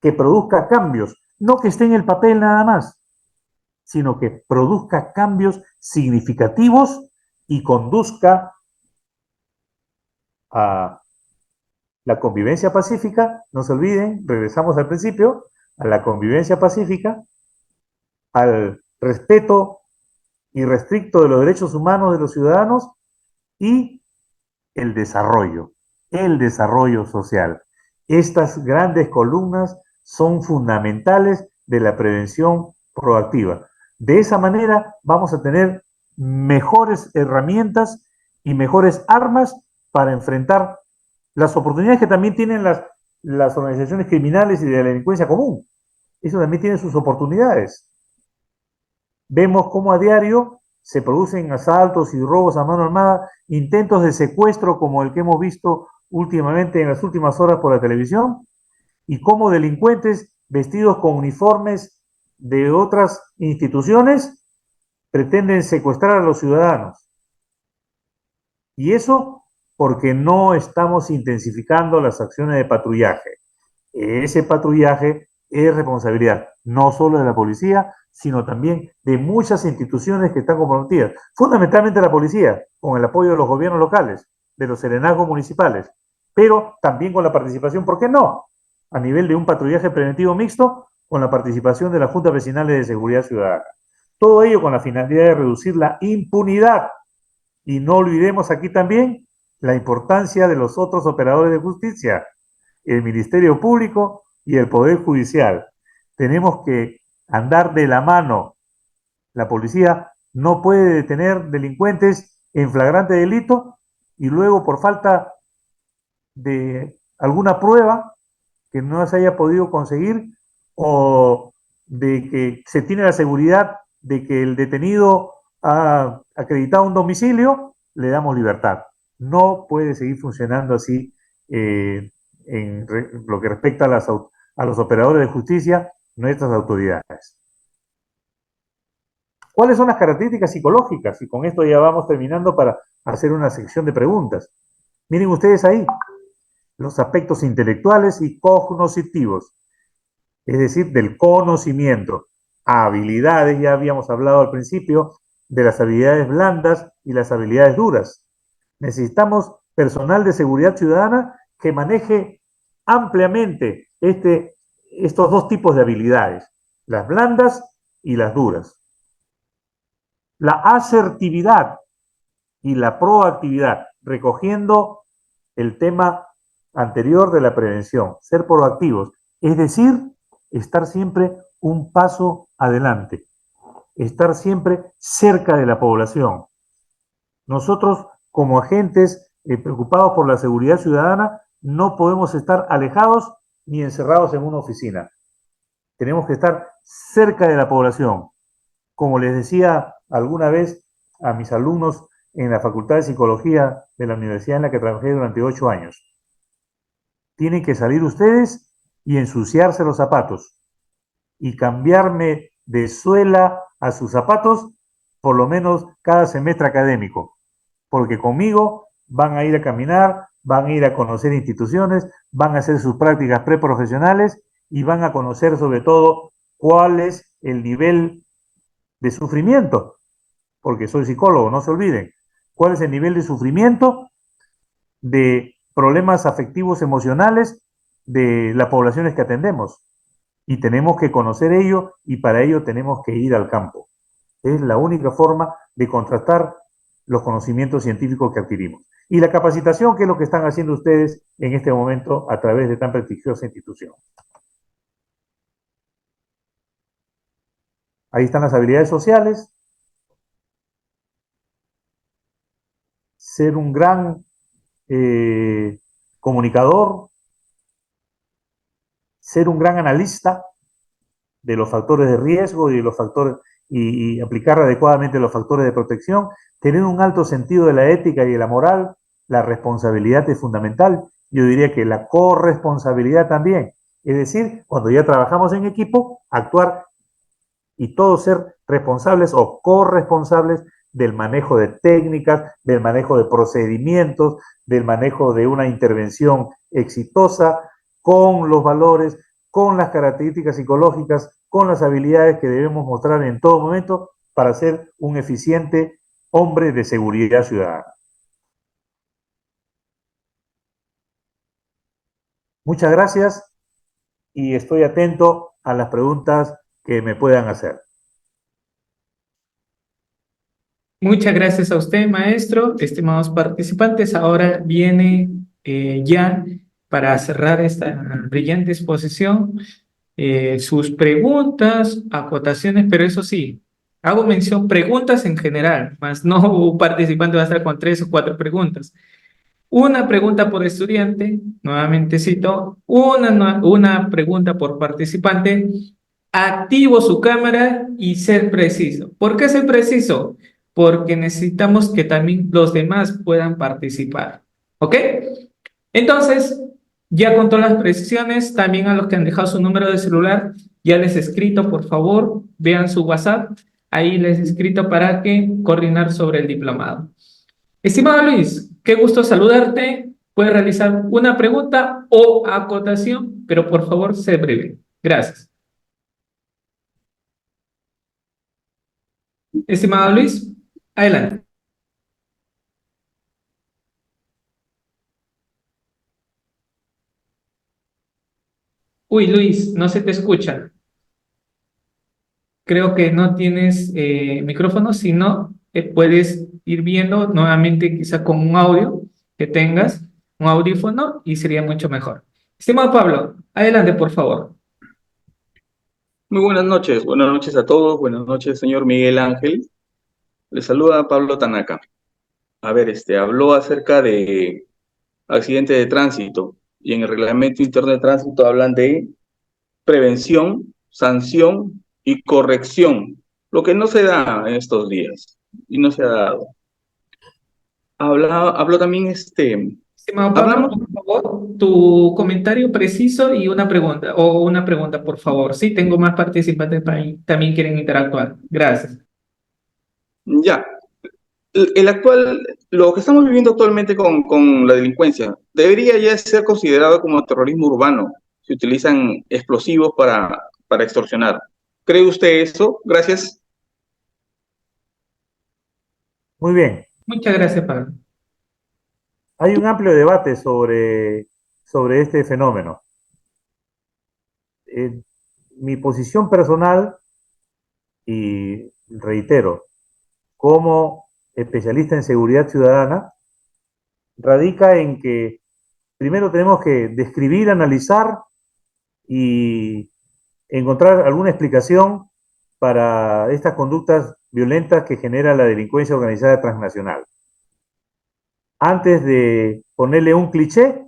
que produzca cambios, no que esté en el papel nada más, sino que produzca cambios significativos y conduzca a la convivencia pacífica. No se olviden, regresamos al principio, a la convivencia pacífica, al respeto irrestricto de los derechos humanos de los ciudadanos y el desarrollo social. Estas grandes columnas son fundamentales de la prevención proactiva. De esa manera vamos a tener mejores herramientas y mejores armas para enfrentar las oportunidades que también tienen las organizaciones criminales y de la delincuencia común. Eso también tiene sus oportunidades. Vemos cómo a diario se producen asaltos y robos a mano armada, intentos de secuestro como el que hemos visto últimamente en las últimas horas por la televisión, y cómo delincuentes vestidos con uniformes de otras instituciones pretenden secuestrar a los ciudadanos. Y eso porque no estamos intensificando las acciones de patrullaje. Ese patrullaje es responsabilidad no solo de la policía, sino también de muchas instituciones que están comprometidas, fundamentalmente la policía, con el apoyo de los gobiernos locales, de los serenazgos municipales, pero también con la participación, ¿por qué no?, a nivel de un patrullaje preventivo mixto, con la participación de las juntas vecinales de seguridad ciudadana. Todo ello con la finalidad de reducir la impunidad. Y no olvidemos aquí también la importancia de los otros operadores de justicia, el Ministerio Público y el Poder Judicial. Tenemos que andar de la mano. La policía no puede detener delincuentes en flagrante delito y luego por falta de alguna prueba que no se haya podido conseguir o de que se tiene la seguridad de que el detenido ha acreditado un domicilio, le damos libertad. No puede seguir funcionando así en lo que respecta a los operadores de justicia nuestras autoridades. ¿Cuáles son las características psicológicas? Y con esto ya vamos terminando para hacer una sección de preguntas. Miren ustedes ahí, los aspectos intelectuales y cognitivos, es decir, del conocimiento. Habilidades, ya habíamos hablado al principio, de las habilidades blandas y las habilidades duras. Necesitamos personal de seguridad ciudadana que maneje ampliamente estos dos tipos de habilidades, las blandas y las duras. La asertividad y la proactividad, recogiendo el tema anterior de la prevención, ser proactivos, es decir, estar siempre un paso adelante, estar siempre cerca de la población. Nosotros, como agentes preocupados por la seguridad ciudadana, no podemos estar alejados ni encerrados en una oficina. Tenemos que estar cerca de la población. Como les decía alguna vez a mis alumnos en la Facultad de Psicología de la universidad en la que trabajé durante 8 años, tienen que salir ustedes y ensuciarse los zapatos y cambiarme de suela a sus zapatos por lo menos cada semestre académico, porque conmigo van a ir a caminar, van a ir a conocer instituciones, van a hacer sus prácticas preprofesionales y van a conocer sobre todo cuál es el nivel de sufrimiento, porque soy psicólogo, no se olviden, cuál es el nivel de sufrimiento de problemas afectivos emocionales de las poblaciones que atendemos. Y tenemos que conocer ello y para ello tenemos que ir al campo. Es la única forma de contrastar los conocimientos científicos que adquirimos. Y la capacitación, que es lo que están haciendo ustedes en este momento a través de tan prestigiosa institución. Ahí están las habilidades sociales. Ser un gran comunicador, ser un gran analista de los factores de riesgo y de los factores y aplicar adecuadamente los factores de protección, tener un alto sentido de la ética y de la moral, la responsabilidad es fundamental. Yo diría que la corresponsabilidad también. Es decir, cuando ya trabajamos en equipo, actuar y todos ser responsables o corresponsables del manejo de técnicas, del manejo de procedimientos, del manejo de una intervención exitosa con los valores, con las características psicológicas, con las habilidades que debemos mostrar en todo momento para ser un eficiente hombre de seguridad ciudadana. Muchas gracias y estoy atento a las preguntas que me puedan hacer. Muchas gracias a usted, maestro. Estimados participantes, ahora viene ya para cerrar esta brillante exposición sus preguntas, acotaciones, pero eso sí, hago mención preguntas en general, más no un participante va a estar con 3 o 4 preguntas. Una pregunta por estudiante, nuevamente cito, una pregunta por participante, activo su cámara y ser preciso. ¿Por qué ser preciso? Porque necesitamos que también los demás puedan participar. ¿Ok? Entonces, ya con todas las precisiones, también a los que han dejado su número de celular, ya les he escrito, por favor, vean su WhatsApp, ahí les he escrito para que coordinar sobre el diplomado. Estimado Luis, qué gusto saludarte. Puedes realizar una pregunta o acotación, pero por favor, sé breve. Gracias. Estimado Luis, adelante. Uy, Luis, no se te escucha. Creo que no tienes micrófono, si no, puedes ir viendo nuevamente quizá con un audio que tengas, un audífono, y sería mucho mejor. Estimado Pablo, adelante, por favor. Muy buenas noches a todos, buenas noches, señor Miguel Ángel. Le saluda Pablo Tanaka. A ver, habló acerca de accidente de tránsito y en el reglamento interno de tránsito hablan de prevención, sanción y corrección, lo que no se da en estos días y no se ha dado. Habló también Estimado Pablo, Hablamos, por favor, tu comentario preciso y una pregunta, o una pregunta, por favor. Sí, tengo más participantes también quieren interactuar. Gracias. ya, el actual, lo que estamos viviendo actualmente con la delincuencia, debería ya ser considerado como terrorismo urbano. Se utilizan explosivos para extorsionar. ¿Cree usted eso? Gracias. Muy bien. Muchas gracias, Pablo. Hay un amplio debate sobre este fenómeno. Eh, Mi posición personal, y reitero, como especialista en seguridad ciudadana, radica en que primero tenemos que describir, analizar y encontrar alguna explicación para estas conductas violentas que genera la delincuencia organizada transnacional. Antes de ponerle un cliché,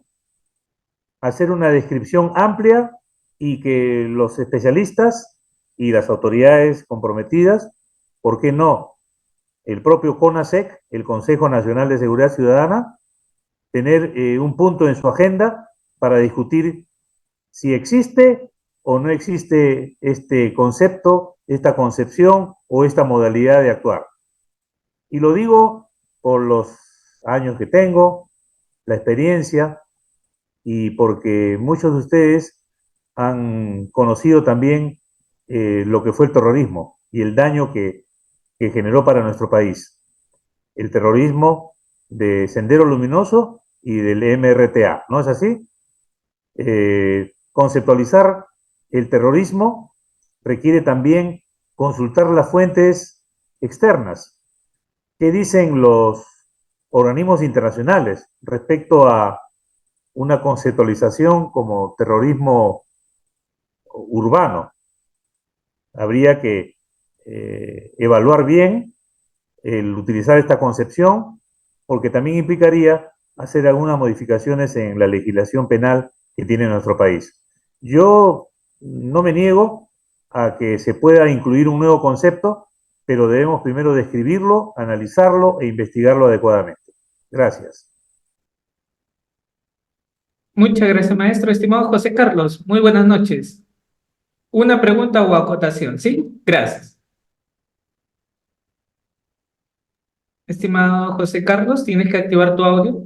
hacer una descripción amplia y que los especialistas y las autoridades comprometidas, ¿por qué no? El propio CONASEC, el Consejo Nacional de Seguridad Ciudadana, tener un punto en su agenda para discutir si existe o no existe este concepto, esta concepción o esta modalidad de actuar. Y lo digo por los años que tengo, la experiencia y porque muchos de ustedes han conocido también lo que fue el terrorismo y el daño que generó para nuestro país. El terrorismo de Sendero Luminoso y del MRTA, ¿no es así? Conceptualizar el terrorismo requiere también consultar las fuentes externas. ¿Qué dicen los organismos internacionales respecto a una conceptualización como terrorismo urbano? Habría que evaluar bien el utilizar esta concepción, porque también implicaría hacer algunas modificaciones en la legislación penal que tiene nuestro país. Yo no me niego a que se pueda incluir un nuevo concepto, pero debemos primero describirlo, analizarlo e investigarlo adecuadamente. Gracias. Muchas gracias, maestro. Estimado José Carlos, muy buenas noches. Una pregunta o acotación, ¿sí? Gracias. Estimado José Carlos, tienes que activar tu audio.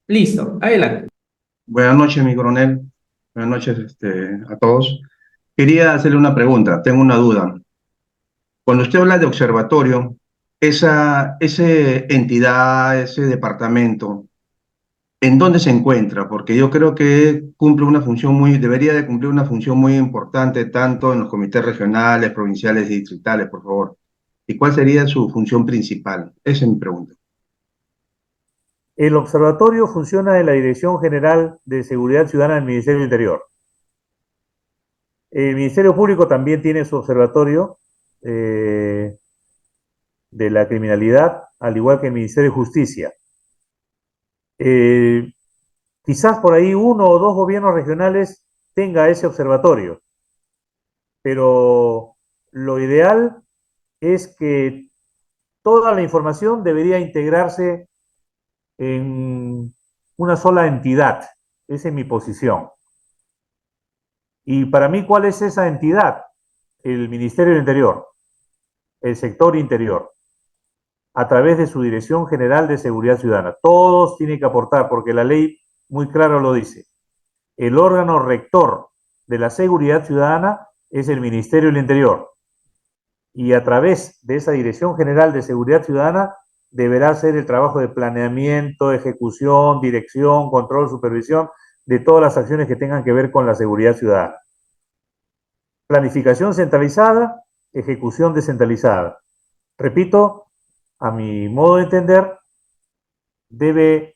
Listo, adelante. Buenas noches, mi coronel. Buenas noches, a todos. Quería hacerle una pregunta, tengo una duda. Cuando usted habla de observatorio, esa entidad, ese departamento, ¿en dónde se encuentra? Porque yo creo que debería de cumplir una función muy importante tanto en los comités regionales, provinciales y distritales, por favor. ¿Y cuál sería su función principal? Esa es mi pregunta. El observatorio funciona en la Dirección General de Seguridad Ciudadana del Ministerio del Interior. El Ministerio Público también tiene su observatorio de la criminalidad, al igual que el Ministerio de Justicia. Eh, Quizás por ahí uno o dos gobiernos regionales tenga ese observatorio, pero lo ideal es que toda la información debería integrarse en una sola entidad. Esa es mi posición. Y para mí, ¿cuál es esa entidad? El Ministerio del Interior, el sector interior, a través de su Dirección General de Seguridad Ciudadana. Todos tienen que aportar, porque la ley muy claro lo dice. El órgano rector de la seguridad ciudadana es el Ministerio del Interior. Y a través de esa Dirección General de Seguridad Ciudadana deberá hacer el trabajo de planeamiento, ejecución, dirección, control, supervisión de todas las acciones que tengan que ver con la seguridad ciudadana. Planificación centralizada, ejecución descentralizada. Repito, a mi modo de entender, deben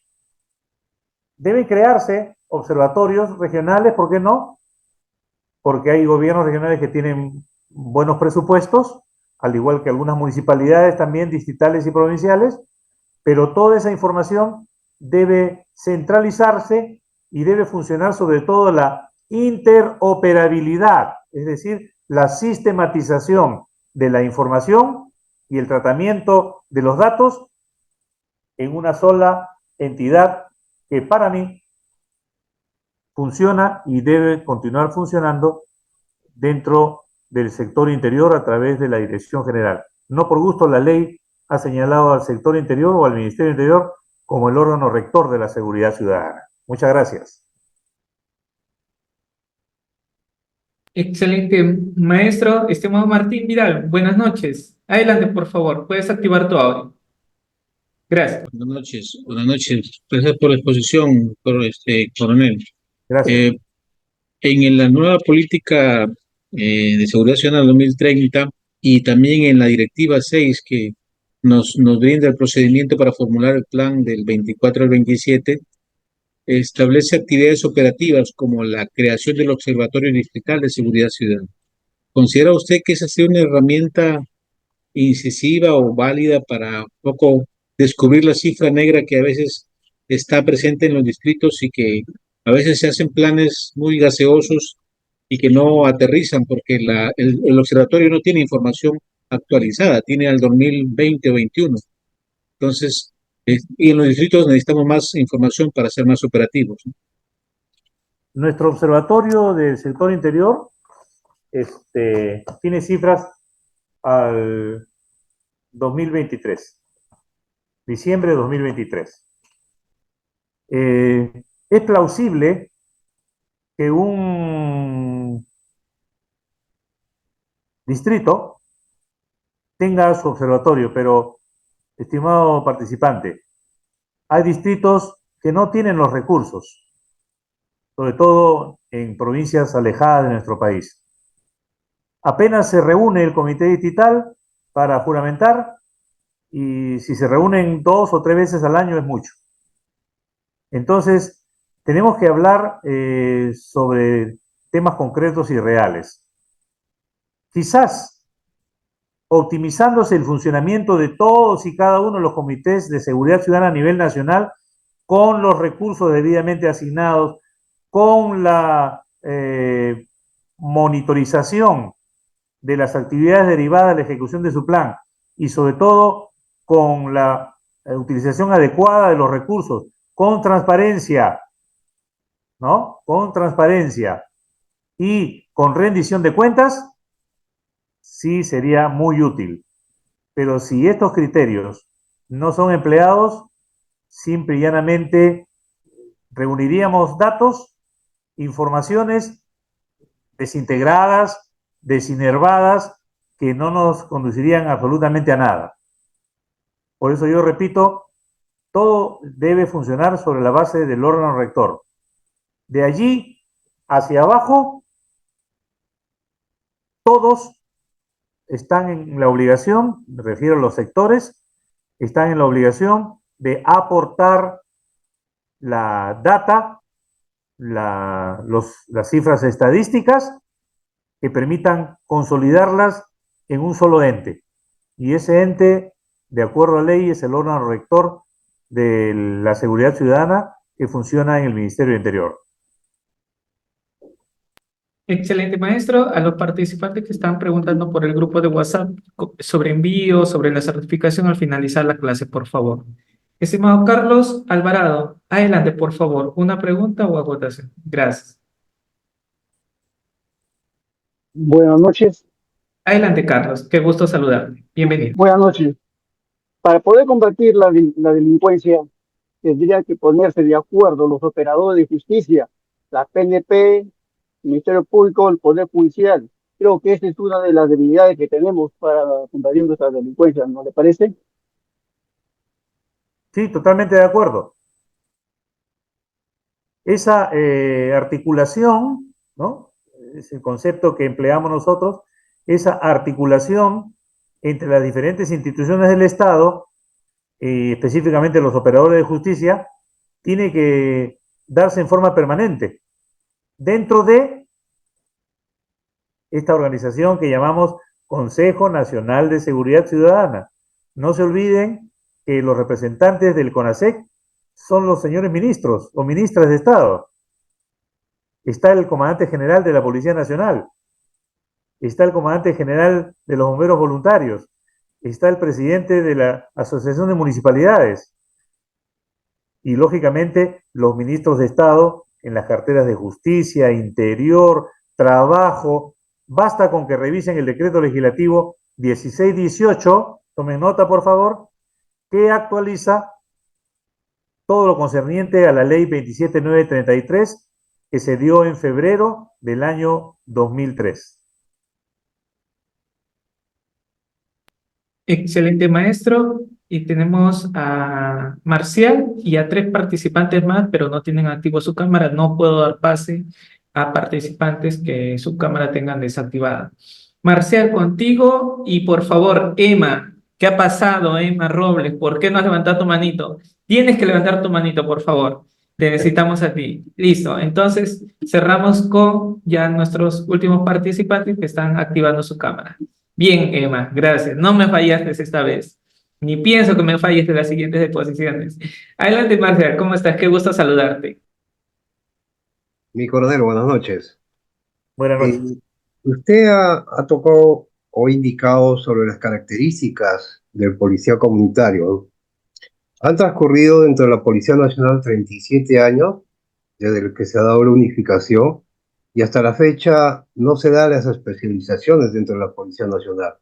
crearse observatorios regionales, ¿por qué no? Porque hay gobiernos regionales que tienen buenos presupuestos, al igual que algunas municipalidades también distritales y provinciales, pero toda esa información debe centralizarse y debe funcionar sobre todo la interoperabilidad, es decir, la sistematización de la información y el tratamiento de los datos en una sola entidad que para mí funciona y debe continuar funcionando dentro del sector interior a través de la Dirección General. No por gusto la ley ha señalado al sector interior o al Ministerio Interior como el órgano rector de la seguridad ciudadana. Muchas gracias. Excelente, maestro. Estimado Martín Vidal, buenas noches. Adelante, por favor. Puedes activar tu audio. Gracias. Buenas noches. Gracias por la exposición, coronel. Gracias. En la nueva política de seguridad ciudadana 2030 y también en la directiva 6 que nos brinda el procedimiento para formular el plan del 24 al 27, establece actividades operativas como la creación del Observatorio Distrital de Seguridad Ciudadana. ¿Considera usted que esa sea una herramienta incisiva o válida para un poco descubrir la cifra negra que a veces está presente en los distritos y que a veces se hacen planes muy gaseosos y que no aterrizan porque el observatorio no tiene información actualizada, tiene al 2020 o 21? Entonces, y en los distritos necesitamos más información para ser más operativos, ¿no? Nuestro observatorio del sector interior tiene cifras al 2023, diciembre de 2023. Es plausible que un distrito tenga su observatorio, pero, estimado participante, hay distritos que no tienen los recursos, sobre todo en provincias alejadas de nuestro país. Apenas se reúne el comité distrital para juramentar y si se reúnen 2 o 3 veces al año es mucho. Entonces, tenemos que hablar sobre temas concretos y reales. Quizás optimizándose el funcionamiento de todos y cada uno de los comités de seguridad ciudadana a nivel nacional con los recursos debidamente asignados, con la monitorización de las actividades derivadas de la ejecución de su plan y sobre todo con la utilización adecuada de los recursos, con transparencia, ¿no? Con transparencia y con rendición de cuentas, sí sería muy útil. Pero si estos criterios no son empleados, simple y llanamente reuniríamos datos, informaciones desintegradas, desinervadas, que no nos conducirían absolutamente a nada. Por eso yo repito, todo debe funcionar sobre la base del órgano rector. De allí hacia abajo, todos están en la obligación, me refiero a los sectores, están en la obligación de aportar la data, las cifras estadísticas que permitan consolidarlas en un solo ente. Y ese ente, de acuerdo a ley, es el órgano rector de la seguridad ciudadana que funciona en el Ministerio del Interior. Excelente, maestro. A los participantes que están preguntando por el grupo de WhatsApp sobre envío, sobre la certificación al finalizar la clase, por favor. Estimado Carlos Alvarado, adelante, por favor. ¿Una pregunta o acotación? Gracias. Buenas noches. Adelante, Carlos. Qué gusto saludarte. Bienvenido. Buenas noches. Para poder combatir la delincuencia, tendría que ponerse de acuerdo los operadores de justicia, la PNP, el Ministerio Público, el Poder Judicial. Creo que esa es una de las debilidades que tenemos para combatir nuestra delincuencia, ¿no le parece? Sí, totalmente de acuerdo. Esa articulación, ¿no? Es el concepto que empleamos nosotros, esa articulación entre las diferentes instituciones del Estado, específicamente los operadores de justicia, tiene que darse en forma permanente dentro de esta organización que llamamos Consejo Nacional de Seguridad Ciudadana. No se olviden que los representantes del CONASEC son los señores ministros o ministras de Estado. Está el comandante general de la Policía Nacional, está el comandante general de los bomberos voluntarios, está el presidente de la Asociación de Municipalidades. y lógicamente los ministros de Estado en las carteras de Justicia, Interior, Trabajo. Basta con que revisen el decreto legislativo 1618, tomen nota por favor, que actualiza todo lo concerniente a la ley 27933 que se dio en febrero del año 2003. Excelente, maestro. Y tenemos a Marcial y a 3 participantes más, pero no tienen activo su cámara. No puedo dar pase a participantes que su cámara tengan desactivada. Marcial, contigo. Y por favor, Emma, ¿qué ha pasado, Emma Robles? ¿Por qué no has levantado tu manito? Tienes que levantar tu manito, por favor. Te necesitamos a ti. Listo. Entonces, cerramos con ya nuestros últimos participantes que están activando su cámara. Bien, Emma, gracias. No me fallaste esta vez. Ni pienso que me falles de las siguientes exposiciones. Adelante, Marcial, ¿cómo estás? Qué gusto saludarte. Mi coronel, buenas noches. Buenas Eh, noches. usted ha tocado o indicado sobre las características del policía comunitario. Han transcurrido dentro de la Policía Nacional 37 años desde el que se ha dado la unificación y hasta la fecha no se dan las especializaciones dentro de la Policía Nacional.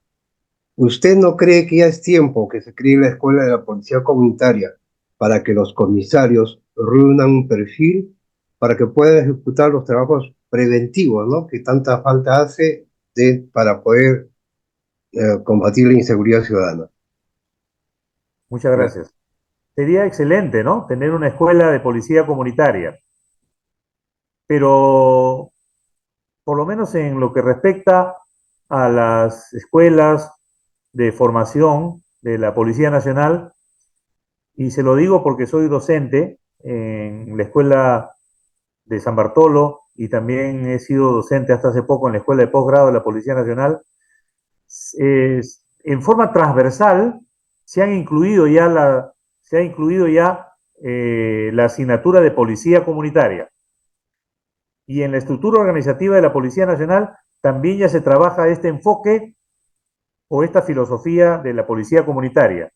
¿Usted no cree que ya es tiempo que se cree la escuela de la Policía Comunitaria para que los comisarios reúnan un perfil para que puedan ejecutar los trabajos preventivos, ¿no?, que tanta falta hace para poder combatir la inseguridad ciudadana? Muchas Gracias. gracias. Sería excelente, ¿no? Tener una escuela de policía comunitaria, pero por lo menos en lo que respecta a las escuelas de formación de la Policía Nacional, y se lo digo porque soy docente en la escuela de San Bartolo y también he sido docente hasta hace poco en la escuela de posgrado de la Policía Nacional, en forma transversal se han incluido ya la asignatura de policía comunitaria. Y en la estructura organizativa de la Policía Nacional también ya se trabaja este enfoque o esta filosofía de la policía comunitaria.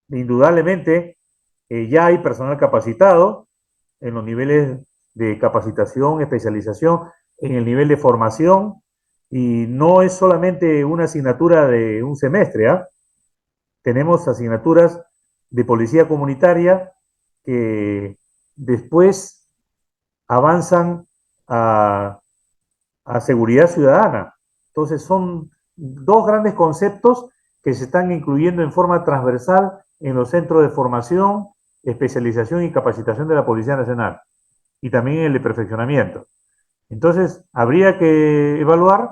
Indudablemente, ya hay personal capacitado en los niveles de capacitación, especialización, en el nivel de formación, y no es solamente una asignatura de un semestre, ¿ah? Tenemos asignaturas de policía comunitaria que después avanzan a, a seguridad ciudadana. Entonces son dos grandes conceptos que se están incluyendo en forma transversal en los centros de formación, especialización y capacitación de la Policía Nacional y también en el de perfeccionamiento. Entonces, habría que evaluar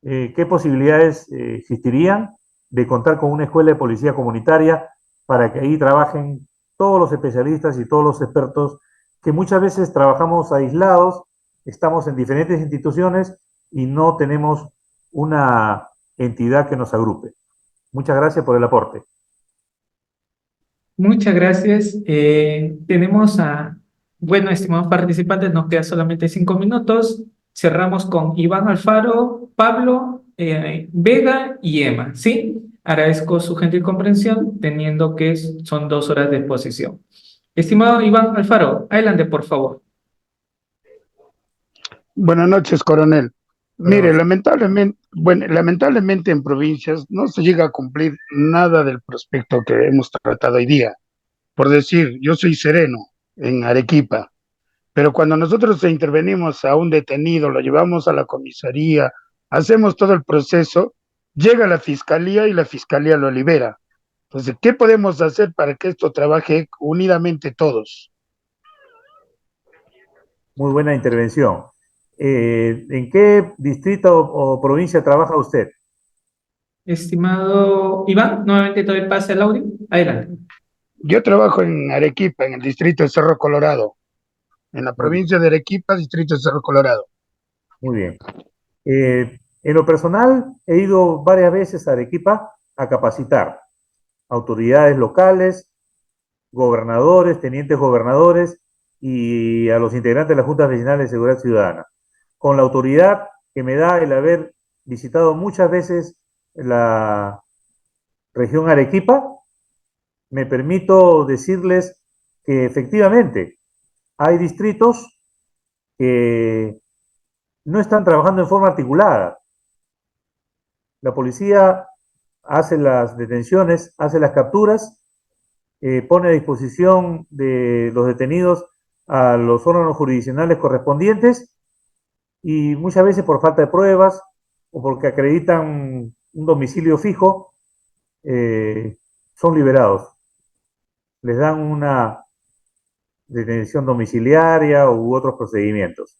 qué posibilidades existirían de contar con una escuela de policía comunitaria para que ahí trabajen todos los especialistas y todos los expertos que muchas veces trabajamos aislados, estamos en diferentes instituciones y no tenemos una entidad que nos agrupe. Muchas gracias por el aporte. Muchas gracias. Tenemos bueno, estimados participantes, nos quedan solamente 5 minutos. Cerramos con Iván Alfaro, Pablo, Vega y Emma, ¿sí? Agradezco su gentil comprensión, teniendo que son 2 horas de exposición. Estimado Iván Alfaro, adelante, por favor. Buenas noches, coronel. Buenas Mire, noches. lamentablemente en provincias no se llega a cumplir nada del prospecto que hemos tratado hoy día. Por decir, yo soy sereno en Arequipa, pero cuando nosotros intervenimos a un detenido, lo llevamos a la comisaría, hacemos todo el proceso, llega la fiscalía y la fiscalía lo libera. Entonces, ¿qué podemos hacer para que esto trabaje unidamente todos? Muy buena intervención. ¿En qué distrito o provincia trabaja usted? Estimado Iván, nuevamente te doy pase al audio. Adelante. Yo trabajo en Arequipa, en el distrito de Cerro Colorado, en la Muy bien, provincia de Arequipa, distrito de Cerro Colorado. muy bien. En lo personal, he ido varias veces a Arequipa a capacitar autoridades locales, gobernadores, tenientes gobernadores y a los integrantes de las juntas vecinales de seguridad ciudadana, con la autoridad que me da el haber visitado muchas veces la región Arequipa. Me permito decirles que efectivamente hay distritos que no están trabajando en forma articulada. La policía hace las detenciones, hace las capturas, pone a disposición de los detenidos a los órganos jurisdiccionales correspondientes y muchas veces por falta de pruebas o porque acreditan un domicilio fijo, son liberados. Les dan una detención domiciliaria u otros procedimientos,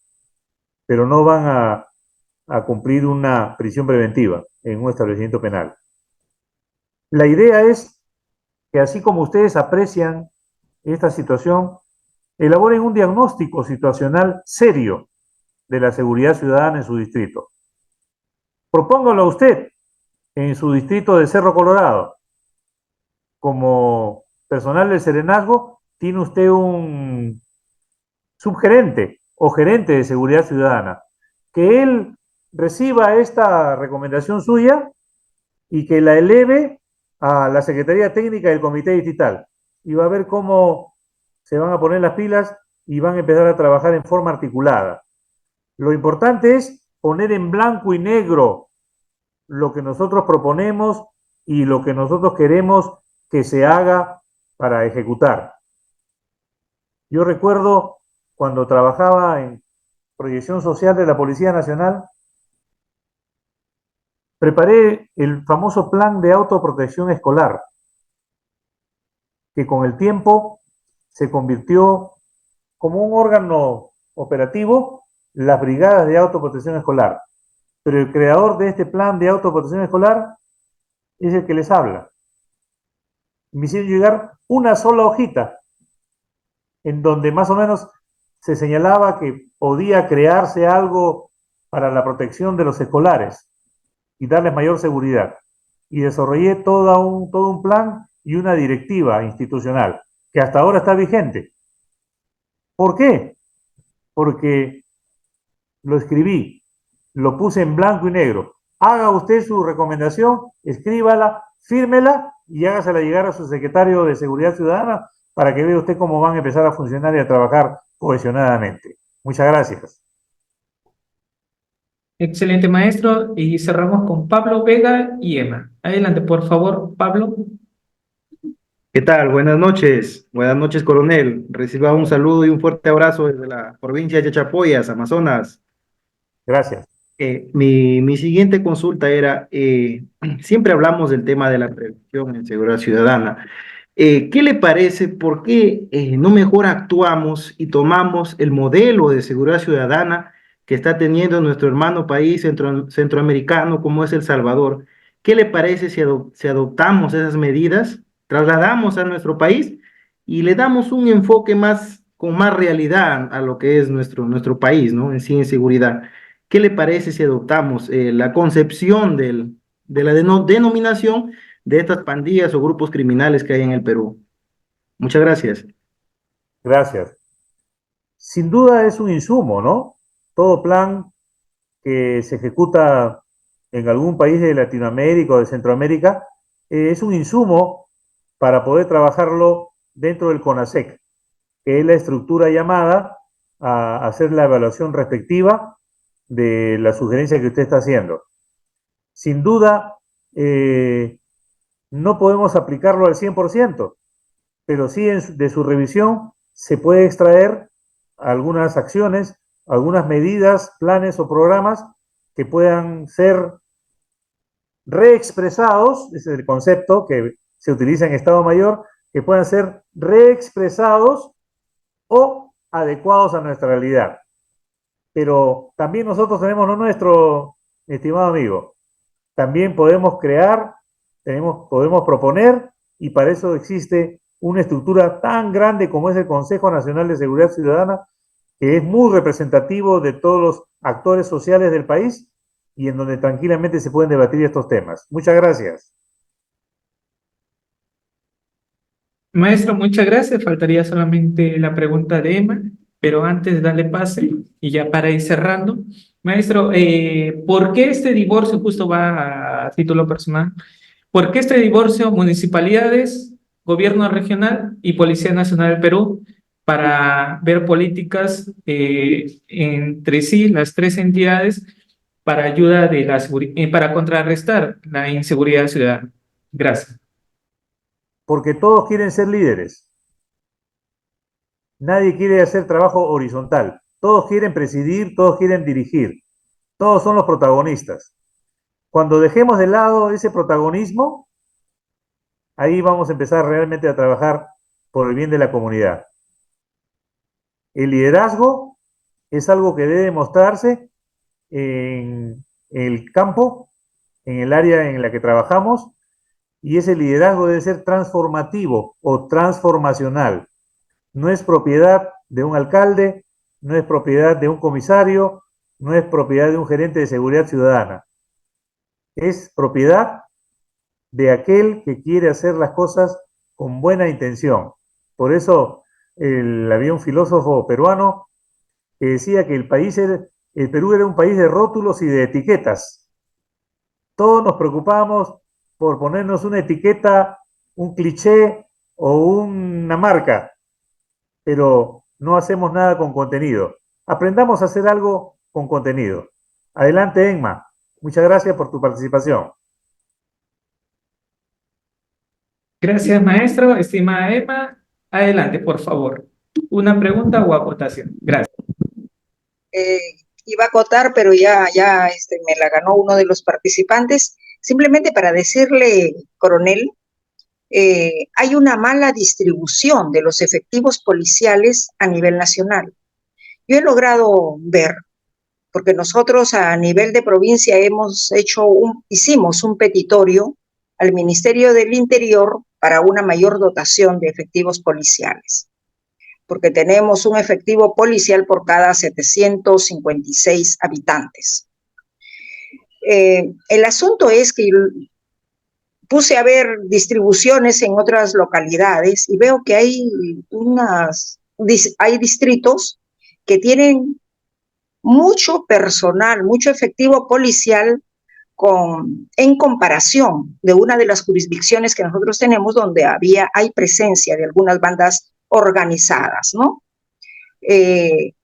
pero no van a cumplir una prisión preventiva en un establecimiento penal. La idea es que así como ustedes aprecian esta situación, elaboren un diagnóstico situacional serio de la seguridad ciudadana en su distrito. Propóngalo a usted en su distrito de Cerro Colorado. Como personal del Serenazgo, tiene usted un subgerente o gerente de seguridad ciudadana, que él reciba esta recomendación suya y que la eleve a la Secretaría Técnica del Comité Distrital. Y va a ver cómo se van a poner las pilas y van a empezar a trabajar en forma articulada. Lo importante es poner en blanco y negro lo que nosotros proponemos y lo que nosotros queremos que se haga para ejecutar. Yo recuerdo cuando trabajaba en proyección social de la Policía Nacional, preparé el famoso plan de autoprotección escolar, que con el tiempo se convirtió como un órgano operativo, las brigadas de autoprotección escolar. Pero el creador de este plan de autoprotección escolar es el que les habla. Me hicieron llegar una sola hojita en donde más o menos se señalaba que podía crearse algo para la protección de los escolares y darles mayor seguridad. Y desarrollé todo un plan y una directiva institucional que hasta ahora está vigente. ¿Por qué? Porque lo escribí, lo puse en blanco y negro. Haga usted su recomendación, escríbala, fírmela y hágasela llegar a su secretario de Seguridad Ciudadana para que vea usted cómo van a empezar a funcionar y a trabajar cohesionadamente. Muchas gracias. Excelente, maestro. Y cerramos con Pablo Vega y Emma. Adelante, por favor, Pablo. ¿Qué tal? Buenas noches, coronel. Reciba un saludo y un fuerte abrazo desde la provincia de Chachapoyas, Amazonas. Gracias. Mi siguiente consulta era, siempre hablamos del tema de la prevención en seguridad ciudadana. ¿Qué le parece? ¿Por qué no mejor actuamos y tomamos el modelo de seguridad ciudadana que está teniendo nuestro hermano país centroamericano como es El Salvador? ¿Qué le parece si adoptamos esas medidas, trasladamos a nuestro país y le damos un enfoque con más realidad a lo que es nuestro país, ¿no? En sí, en seguridad. ¿Qué le parece si adoptamos la concepción de la denominación de estas pandillas o grupos criminales que hay en el Perú? Muchas gracias. Gracias. Sin duda es un insumo, ¿no? Todo plan que se ejecuta en algún país de Latinoamérica o de Centroamérica es un insumo para poder trabajarlo dentro del CONASEC, que es la estructura llamada a hacer la evaluación respectiva de la sugerencia que usted está haciendo. Sin duda, no podemos aplicarlo al 100%, pero sí de su revisión se puede extraer algunas acciones, algunas medidas, planes o programas que puedan ser reexpresados, ese es el concepto que se utiliza en Estado Mayor, que puedan ser reexpresados o adecuados a nuestra realidad. Pero también nosotros tenemos lo nuestro, estimado amigo. También podemos crear, podemos proponer, y para eso existe una estructura tan grande como es el Consejo Nacional de Seguridad Ciudadana, que es muy representativo de todos los actores sociales del país y en donde tranquilamente se pueden debatir estos temas. Muchas gracias. Maestro, muchas gracias. Faltaría solamente la pregunta de Emma, pero antes de darle pase y ya para ir cerrando, maestro, ¿por qué este divorcio, justo va a título personal, por qué este divorcio municipalidades, Gobierno Regional y Policía Nacional del Perú para ver políticas entre sí, las tres entidades, para ayuda de para contrarrestar la inseguridad ciudadana. Gracias. Porque todos quieren ser líderes. Nadie quiere hacer trabajo horizontal. Todos quieren presidir, todos quieren dirigir. Todos son los protagonistas. Cuando dejemos de lado ese protagonismo, ahí vamos a empezar realmente a trabajar por el bien de la comunidad. El liderazgo es algo que debe mostrarse en el campo, en el área en la que trabajamos, y ese liderazgo debe ser transformativo o transformacional. No es propiedad de un alcalde, no es propiedad de un comisario, no es propiedad de un gerente de seguridad ciudadana. Es propiedad de aquel que quiere hacer las cosas con buena intención. Por eso había un filósofo peruano que decía que el Perú era un país de rótulos y de etiquetas. Todos nos preocupábamos por ponernos una etiqueta, un cliché o una marca, pero no hacemos nada con contenido. Aprendamos a hacer algo con contenido. Adelante, Emma. Muchas gracias por tu participación. Gracias, maestro. Estimada Emma, adelante, por favor. ¿Una pregunta o acotación? Gracias. Iba a acotar, pero ya me la ganó uno de los participantes. Simplemente para decirle, coronel, hay una mala distribución de los efectivos policiales a nivel nacional. Yo he logrado ver, porque nosotros a nivel de provincia hicimos un petitorio al Ministerio del Interior para una mayor dotación de efectivos policiales, porque tenemos un efectivo policial por cada 756 habitantes. El asunto es que puse a ver distribuciones en otras localidades y veo que hay distritos que tienen mucho personal, mucho efectivo policial en comparación de una de las jurisdicciones que nosotros tenemos donde hay presencia de algunas bandas organizadas, ¿no?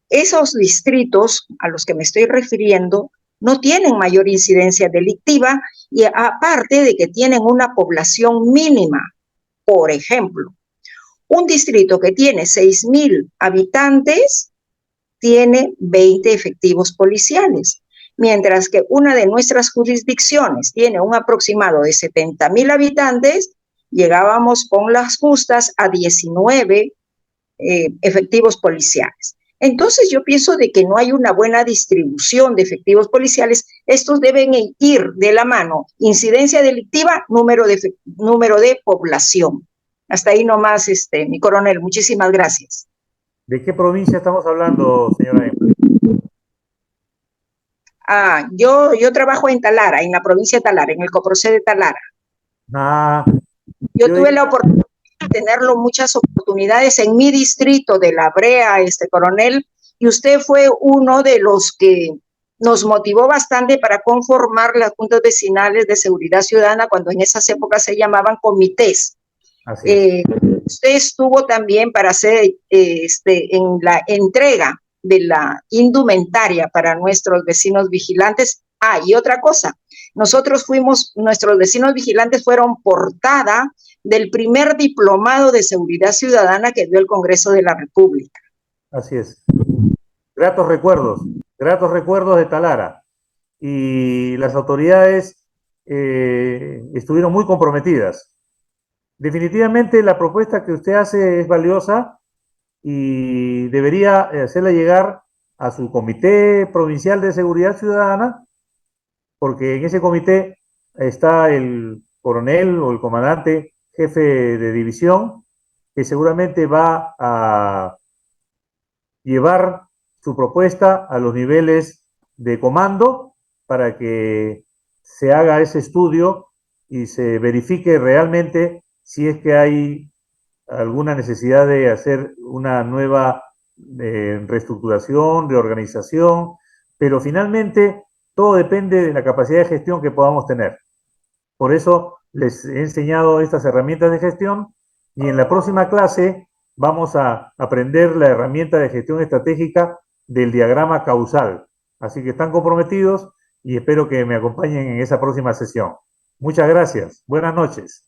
Esos distritos a los que me estoy refiriendo no tienen mayor incidencia delictiva y aparte de que tienen una población mínima. Por ejemplo, un distrito que tiene 6,000 habitantes tiene 20 efectivos policiales, mientras que una de nuestras jurisdicciones tiene un aproximado de 70,000 habitantes, llegábamos con las justas a 19 efectivos policiales. Entonces yo pienso de que no hay una buena distribución de efectivos policiales. Estos deben ir de la mano, incidencia delictiva, número de población. Hasta ahí nomás, mi coronel. Muchísimas gracias. ¿De qué provincia estamos hablando, señora Emma? Yo trabajo en Talara, en la provincia de Talara, en el Coprocé de Talara. Yo tuve la oportunidad de tenerlo muchas oportunidades en mi distrito de La Brea, coronel, y usted fue uno de los que nos motivó bastante para conformar las juntas vecinales de seguridad ciudadana cuando en esas épocas se llamaban comités. Usted estuvo también para hacer en la entrega de la indumentaria para nuestros vecinos vigilantes. Y otra cosa, nuestros vecinos vigilantes fueron portada del primer diplomado de seguridad ciudadana que dio el Congreso de la República. Así es. Gratos recuerdos de Talara. Y las autoridades estuvieron muy comprometidas. Definitivamente la propuesta que usted hace es valiosa y debería hacerla llegar a su Comité Provincial de Seguridad Ciudadana, porque en ese comité está el coronel o el comandante jefe de división, que seguramente va a llevar su propuesta a los niveles de comando para que se haga ese estudio y se verifique realmente si es que hay alguna necesidad de hacer una nueva reestructuración, reorganización, pero finalmente todo depende de la capacidad de gestión que podamos tener. Por eso les he enseñado estas herramientas de gestión Y en la próxima clase vamos a aprender la herramienta de gestión estratégica del diagrama causal. Así que están comprometidos y espero que me acompañen en esa próxima sesión. Muchas gracias. Buenas noches.